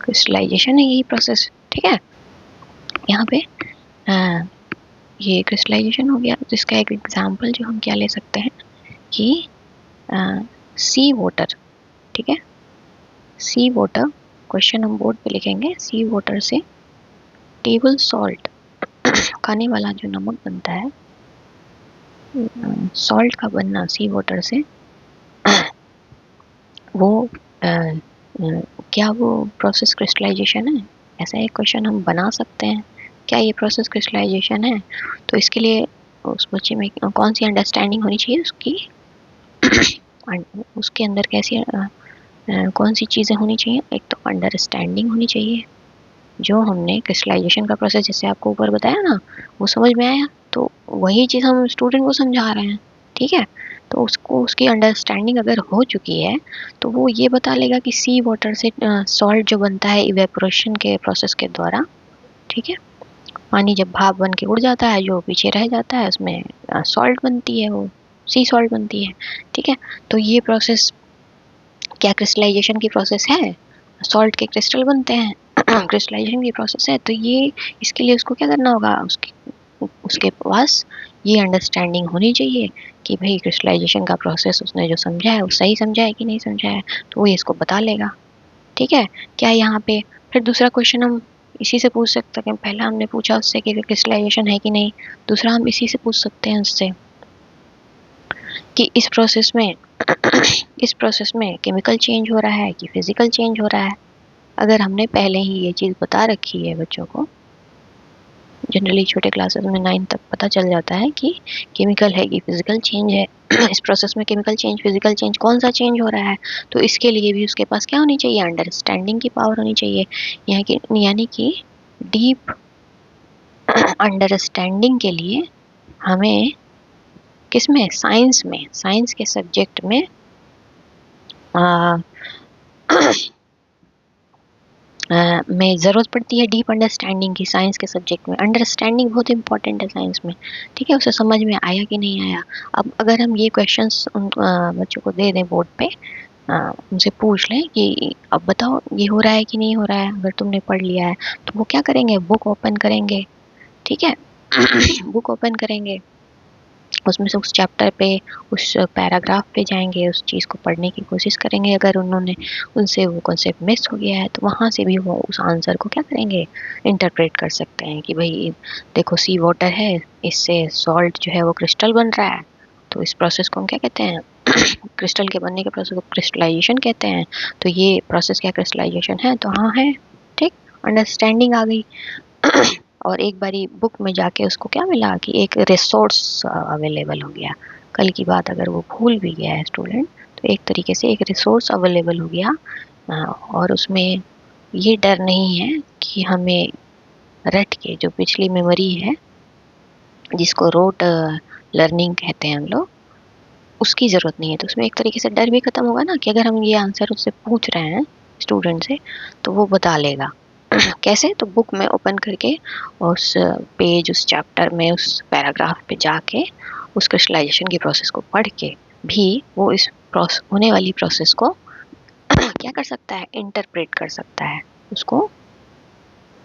क्रिस्टलाइजेशन है यही प्रोसेस, ठीक है। यहाँ पे ये क्रिस्टलाइजेशन हो गया। तो इसका एक एग्जाम्पल जो हम क्या ले सकते हैं कि सी वाटर, ठीक है, सी वाटर, क्वेश्चन हम बोर्ड पे लिखेंगे, सी वाटर से टेबल सॉल्ट खाने वाला जो नमक बनता है, सॉल्ट का बनना सी वाटर से वो क्या वो प्रोसेस क्रिस्टलाइजेशन है, ऐसा एक क्वेश्चन हम बना सकते हैं। क्या ये प्रोसेस क्रिस्टलाइजेशन है? तो इसके लिए उस बच्चे में कौन सी अंडरस्टैंडिंग होनी चाहिए उसकी उसके अंदर कैसी कौन सी चीज़ें होनी चाहिए। एक तो अंडरस्टैंडिंग होनी चाहिए, जो हमने क्रिस्टलाइजेशन का प्रोसेस जैसे आपको ऊपर बताया ना, वो समझ में आया, तो वही चीज़ हम स्टूडेंट को समझा रहे हैं, ठीक है। तो उसको उसकी अंडरस्टैंडिंग अगर हो चुकी है तो वो ये बता लेगा कि सी वाटर से सॉल्ट जो बनता है इवेपोरेशन के प्रोसेस के द्वारा, ठीक है, पानी जब भाप बन के उड़ जाता है, जो पीछे रह जाता है उसमें सॉल्ट बनती है, वो सी सॉल्ट बनती है, ठीक है। तो ये प्रोसेस क्या क्रिस्टलाइजेशन की प्रोसेस है, सॉल्ट के क्रिस्टल बनते हैं क्रिस्टलाइजेशन की प्रोसेस है। तो ये इसके लिए उसको क्या करना होगा, उसके पास ये अंडरस्टैंडिंग होनी चाहिए कि भाई क्रिस्टलाइजेशन का प्रोसेस उसने जो समझा है वो सही समझा है कि नहीं समझा है, तो वो इसको बता लेगा, ठीक है। क्या यहाँ पे फिर दूसरा क्वेश्चन हम इसी से पूछ सकते हैं, पहला हमने पूछा उससे कि क्रिस्टलाइजेशन है कि नहीं, दूसरा हम इसी से पूछ सकते हैं उससे कि इस प्रोसेस में इस प्रोसेस में केमिकल चेंज हो रहा है कि फिजिकल चेंज हो रहा है। अगर हमने पहले ही ये चीज़ बता रखी है बच्चों को, जनरली छोटे क्लासेस में 9 तक पता चल जाता है कि केमिकल है कि फिजिकल चेंज है इस प्रोसेस में केमिकल चेंज फिजिकल चेंज कौन सा चेंज हो रहा है, तो इसके लिए भी उसके पास क्या होनी चाहिए, अंडरस्टैंडिंग की पावर होनी चाहिए। यानी कि डीप अंडरस्टैंडिंग के लिए हमें किसमें, साइंस के सब्जेक्ट में में ज़रूरत पड़ती है डीप अंडरस्टैंडिंग की। साइंस के सब्जेक्ट में अंडरस्टैंडिंग बहुत इंपॉर्टेंट है साइंस में, ठीक है। उसे समझ में आया कि नहीं आया। अब अगर हम ये क्वेश्चंस बच्चों को दे दें बोर्ड पे, उनसे पूछ लें कि अब बताओ ये हो रहा है कि नहीं हो रहा है, अगर तुमने पढ़ लिया है तो वो क्या करेंगे, बुक ओपन करेंगे, ठीक है बुक ओपन करेंगे, उसमें से उस चैप्टर पे उस पैराग्राफ पे जाएंगे, उस चीज़ को पढ़ने की कोशिश करेंगे। अगर उन्होंने उनसे वो कॉन्सेप्ट मिस हो गया है तो वहाँ से भी वो उस आंसर को क्या करेंगे, इंटरप्रेट कर सकते हैं कि भाई देखो सी वाटर है, इससे सॉल्ट जो है वो क्रिस्टल बन रहा है, तो इस प्रोसेस को हम क्या कहते हैं क्रिस्टल के बनने के प्रोसेस को क्रिस्टलाइजेशन कहते हैं। तो ये प्रोसेस क्या क्रिस्टलाइजेशन है, तो हाँ है, ठीक, अंडरस्टैंडिंग आ गई और एक बारी बुक में जाके उसको क्या मिला कि एक रिसोर्स अवेलेबल हो गया। कल की बात अगर वो भूल भी गया है स्टूडेंट, तो एक तरीके से एक रिसोर्स अवेलेबल हो गया और उसमें ये डर नहीं है कि हमें रट के जो पिछली मेमोरी है जिसको रोट लर्निंग कहते हैं हम लोग, उसकी ज़रूरत नहीं है। तो उसमें एक तरीके से डर भी खत्म होगा ना कि अगर हम ये आंसर उससे पूछ रहे हैं स्टूडेंट से तो वो बता लेगा कैसे, तो बुक में ओपन करके उस पेज उस चैप्टर में उस पैराग्राफ पे जाके उस क्रिस्टलाइजेशन की प्रोसेस को पढ़ के भी वो इस होने वाली प्रोसेस को क्या कर सकता है, इंटरप्रेट कर सकता है, उसको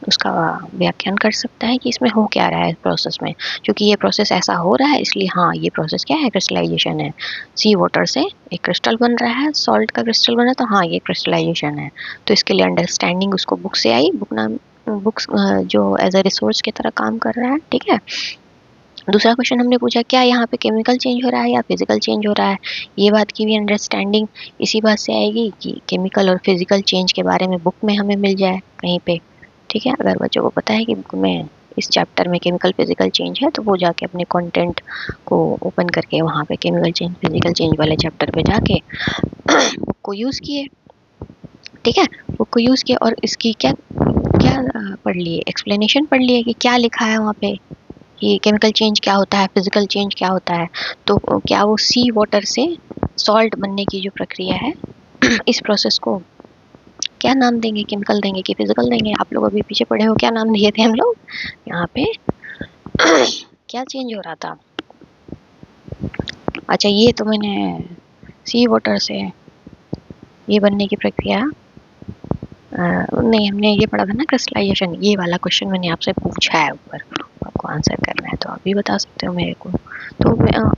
उसका व्याख्यान कर सकता है कि इसमें हो क्या रहा है इस प्रोसेस में, क्योंकि ये प्रोसेस ऐसा हो रहा है इसलिए हाँ ये प्रोसेस क्या है, क्रिस्टलाइजेशन है। सी वाटर से एक क्रिस्टल बन रहा है, सॉल्ट का क्रिस्टल बना, तो हाँ ये क्रिस्टलाइजेशन है। तो इसके लिए अंडरस्टैंडिंग उसको बुक से आई, बुक नाम बुक्स जो एज अ रिसोर्स की तरह काम कर रहा है, ठीक है। दूसरा क्वेश्चन हमने पूछा क्या यहाँ पे केमिकल चेंज हो रहा है या फिजिकल चेंज हो रहा है। ये बात की भी अंडरस्टैंडिंग इसी बात से आएगी कि केमिकल और फिजिकल चेंज के बारे में बुक में हमें मिल जाए कहीं पे, ठीक है। अगर बच्चों को पता है कि बुक में इस चैप्टर में केमिकल फिजिकल चेंज है तो वो जाके अपने कंटेंट को ओपन करके वहाँ पे केमिकल चेंज फिजिकल चेंज वाले चैप्टर पे जाके बुक को यूज़ किए, ठीक है। बुक को यूज़ किया और इसकी क्या क्या पढ़ लिए, एक्सप्लेनेशन पढ़ लिए कि क्या लिखा है वहाँ पे कि केमिकल चेंज क्या होता है, फिजिकल चेंज क्या होता है। तो क्या वो सी वाटर से सॉल्ट बनने की जो प्रक्रिया है इस प्रोसेस को क्या नाम देंगे, केमिकल देंगे कि फिजिकल देंगे। आप लोग अभी पीछे पढ़े हो क्या नाम दिए थे हम लोग यहाँ पे क्या चेंज हो रहा था। अच्छा ये तो मैंने सी वाटर से ये बनने की प्रक्रिया नहीं, हमने ये पढ़ा था ना क्रिस्टलाइजेशन। ये वाला क्वेश्चन मैंने आपसे पूछा है ऊपर, आपको आंसर करना है तो आप भी बता सकते हो मेरे को। तो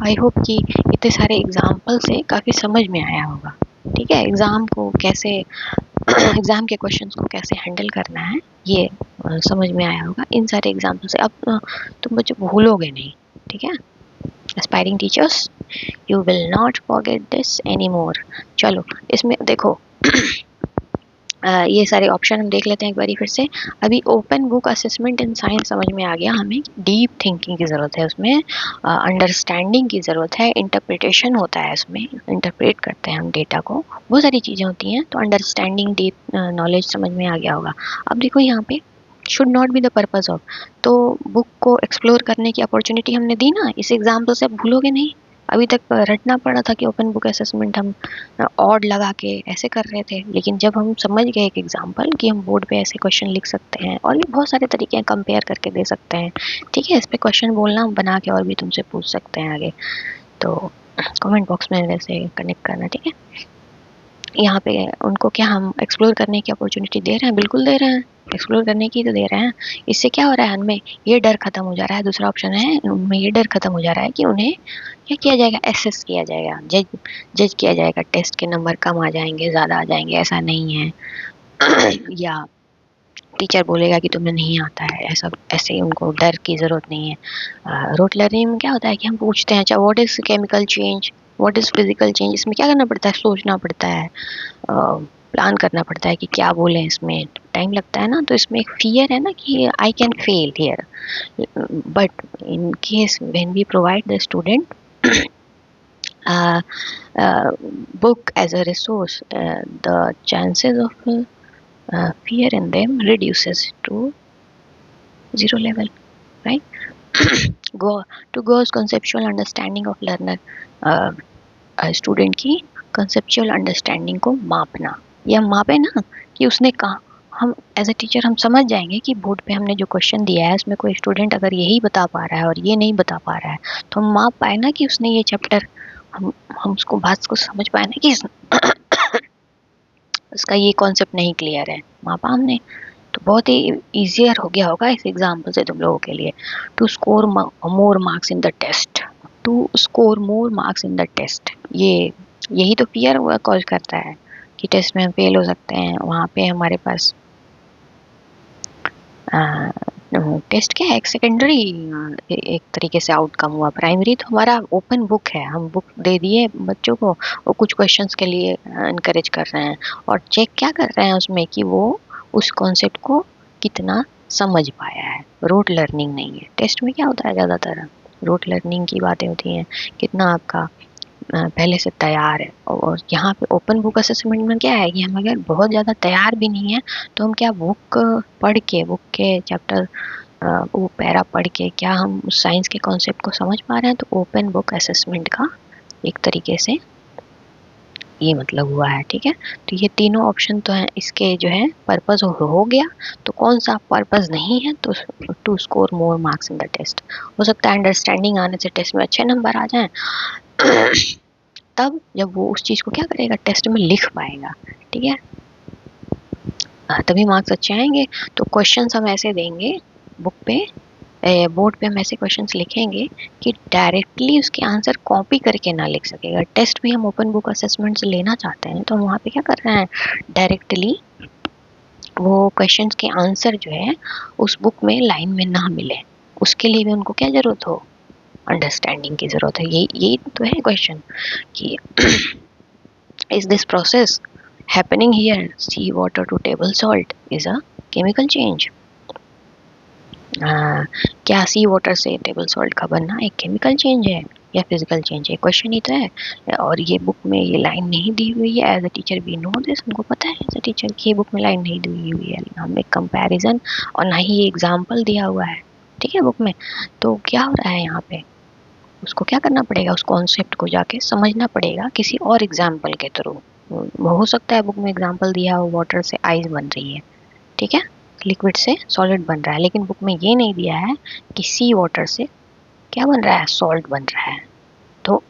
आई होप कि इतने सारे एग्जाम्पल से काफ़ी समझ में आया होगा, ठीक है। एग्ज़ाम को कैसे एग्ज़ाम के क्वेश्चंस को कैसे हैंडल करना है ये समझ में आया होगा इन सारे एग्जाम्पल से। अब तुम बच्चों भूलोगे नहीं, ठीक है। Aspiring teachers you will not forget this any more. चलो इसमें देखो ये सारे ऑप्शन हम देख लेते हैं एक बारी फिर से। अभी open book assessment in science समझ में आ गया हमें, डीप थिंकिंग की ज़रूरत है उसमें, अंडरस्टैंडिंग की ज़रूरत है, इंटरप्रिटेशन होता है उसमें, इंटरप्रेट करते हैं हम डेटा को, बहुत सारी चीज़ें होती हैं। तो अंडरस्टैंडिंग डीप नॉलेज समझ में आ गया होगा। अब देखो यहाँ पे should not be the purpose of, तो बुक को एक्सप्लोर करने की अपॉर्चुनिटी हमने दी ना, इस एग्जाम्पल से आप भूलोगे नहीं। अभी तक रटना पड़ा था कि ओपन बुक असेसमेंट हम ऑड लगा के ऐसे कर रहे थे, लेकिन जब हम समझ गए एक एग्जांपल कि हम बोर्ड पे ऐसे क्वेश्चन लिख सकते हैं और भी बहुत सारे तरीके हैं, कंपेयर करके दे सकते हैं, ठीक है। इस पे क्वेश्चन बोलना बना के और भी तुमसे पूछ सकते हैं आगे, तो कमेंट बॉक्स में वैसे कनेक्ट करना, ठीक है। यहाँ पे उनको क्या हम एक्सप्लोर करने की अपॉर्चुनिटी दे रहे हैं, बिल्कुल दे रहे हैं, एक्सप्लोर करने की तो दे रहे हैं। इससे क्या हो रहा है, उनमें ये डर खत्म हो जा रहा है। दूसरा ऑप्शन है उनमें ये डर खत्म हो जा रहा है कि उन्हें क्या किया जाएगा, एसेस किया जाएगा, जज किया जाएगा, टेस्ट के नंबर कम आ जाएंगे ज़्यादा आ जाएंगे ऐसा नहीं है या टीचर बोलेगा कि तुम्हें नहीं आता है, ऐसा ऐसे उनको डर की ज़रूरत नहीं है। रोट लर्निंग में क्या होता है कि हम पूछते हैं अच्छा what is chemical change, what is physical change. इसमें क्या करना पड़ता है, सोचना पड़ता है, प्लान करना पड़ता है कि क्या बोलें, इसमें टाइम लगता है ना। तो इसमें एक फियर है ना कि I can fail here, but in case when we provide the student book as a resource, the chances of fear in them reduces to zero level, right? go to goes conceptual understanding of learner, student की conceptual understanding को मापना, या मापे ना कि उसने कहा, हम एज अ टीचर हम समझ जाएंगे कि बोर्ड पे हमने जो क्वेश्चन दिया है उसमें कोई स्टूडेंट अगर यही बता पा रहा है और ये नहीं बता पा रहा है तो हम माप पाए ना कि उसने ये चैप्टर, हम उसको बात को समझ पाए ना कि उसका ये कॉन्सेप्ट नहीं क्लियर है, मापा हमने। तो बहुत ही ईजियर हो गया होगा इस एग्जाम्पल से तुम लोगों के लिए। To score more marks in the test, to score more marks in the test, ये यही तो फियर कॉज करता है कि टेस्ट में हम फेल हो सकते हैं। वहाँ पे हमारे पास टेस्ट क्या है, एक सेकेंडरी एक तरीके से आउटकम हुआ। प्राइमरी तो हमारा ओपन बुक है, हम बुक दे दिए बच्चों को, वो कुछ क्वेश्चंस के लिए इनकरेज कर रहे हैं और चेक क्या कर रहे हैं उसमें कि वो उस कॉन्सेप्ट को कितना समझ पाया है। रोट लर्निंग नहीं है टेस्ट में, क्या होता है ज़्यादातर रोट लर्निंग की बातें होती हैं, कितना आपका पहले से तैयार है। और यहाँ पे ओपन बुक असेसमेंट में क्या है कि हम अगर बहुत ज़्यादा तैयार भी नहीं है तो हम क्या बुक पढ़ के, बुक के चैप्टर वो पैरा पढ़ के क्या हम उस साइंस के कॉन्सेप्ट को समझ पा रहे हैं। तो ओपन बुक असेसमेंट का एक तरीके से ये मतलब हुआ है, ठीक है। तो ये तीनों ऑप्शन तो हैं, इसके जो है पर्पस हो गया। तो कौन सा पर्पस नहीं है, तो to score more marks in the test. हो सकता है अंडरस्टैंडिंग आने से टेस्ट में अच्छे नंबर आ जाएं तब जब वो उस चीज़ को क्या करेगा, टेस्ट में लिख पाएगा, ठीक है। तभी मार्क्स अच्छे आएंगे। तो क्वेश्चंस हम ऐसे देंगे बुक पे, बोर्ड पे हम ऐसे क्वेश्चंस लिखेंगे कि डायरेक्टली उसके आंसर कॉपी करके ना लिख सकेगा। टेस्ट भी हम ओपन बुक असेसमेंट से लेना चाहते हैं तो वहाँ पे क्या कर रहे हैं, डायरेक्टली वो क्वेश्चंस के आंसर जो है उस बुक में लाइन में ना मिले, उसके लिए भी उनको क्या जरूरत हो, अंडरस्टैंडिंग की जरूरत है। यही तो है क्वेश्चन कि is this process happening here, sea water to table salt is a chemical change। क्या सी वाटर से टेबल सॉल्ट का बनना एक केमिकल चेंज है या फिजिकल चेंज है, क्वेश्चन ही तो है। और ये बुक में ये लाइन नहीं दी हुई है, as a teacher we know this, हमको पता है एज अ टीचर की ये बुक में लाइन नहीं दी हुई है, हम एक कंपैरिजन और ना ही ये एग्जाम्पल दिया हुआ है, ठीक है, बुक में। तो क्या हो रहा है यहाँ पे, उसको क्या करना पड़ेगा, उस कॉन्सेप्ट को जाके समझना पड़ेगा किसी और एग्जाम्पल के थ्रू। हो सकता है बुक में एग्जाम्पल दिया हो वाटर से आइस बन रही है, ठीक है, लिक्विड से सॉलिड बन रहा है, लेकिन बुक में ये नहीं दिया है कि सी वाटर से क्या बन रहा है, सॉल्ट बन रहा है। तो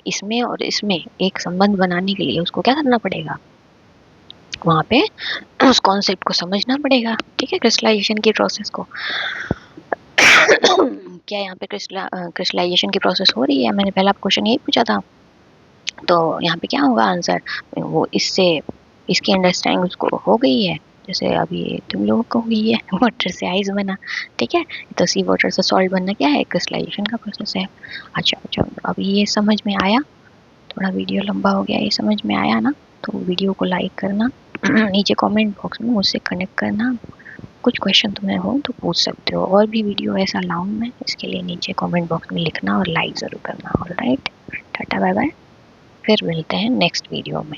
इसमें और इसमें एक संबंध बनाने के लिए उसको क्या करना पड़ेगा, वहाँ पे उस कॉन्सेप्ट को समझना पड़ेगा, ठीक है, क्रिस्टलाइजेशन की प्रोसेस को। क्या यहाँ पे क्रिस्टलाइजेशन की प्रोसेस हो रही है, मैंने पहला क्वेश्चन यही पूछा था। तो यहाँ पे क्या होगा आंसर, वो इससे इसकी अंडरस्टैंडिंग उसको हो गई है, जैसे अभी तुम लोगों को हुई है वाटर से आइस बना, ठीक है। तो सी वाटर से सॉल्ट बनना क्या है, क्रिस्टलाइजेशन का प्रोसेस है। अच्छा, अभी ये समझ में आया, थोड़ा वीडियो लंबा हो गया, ये समझ में आया ना, तो वीडियो को लाइक करना, नीचे कमेंट बॉक्स में मुझसे कनेक्ट करना, कुछ क्वेश्चन तुम्हें हो तो पूछ सकते हो, और भी वीडियो ऐसा लाऊं मैं, इसके लिए नीचे कमेंट बॉक्स में लिखना और लाइक ज़रूर करना। ऑलराइट, टाटा बाय बाय, फिर मिलते हैं नेक्स्ट वीडियो में।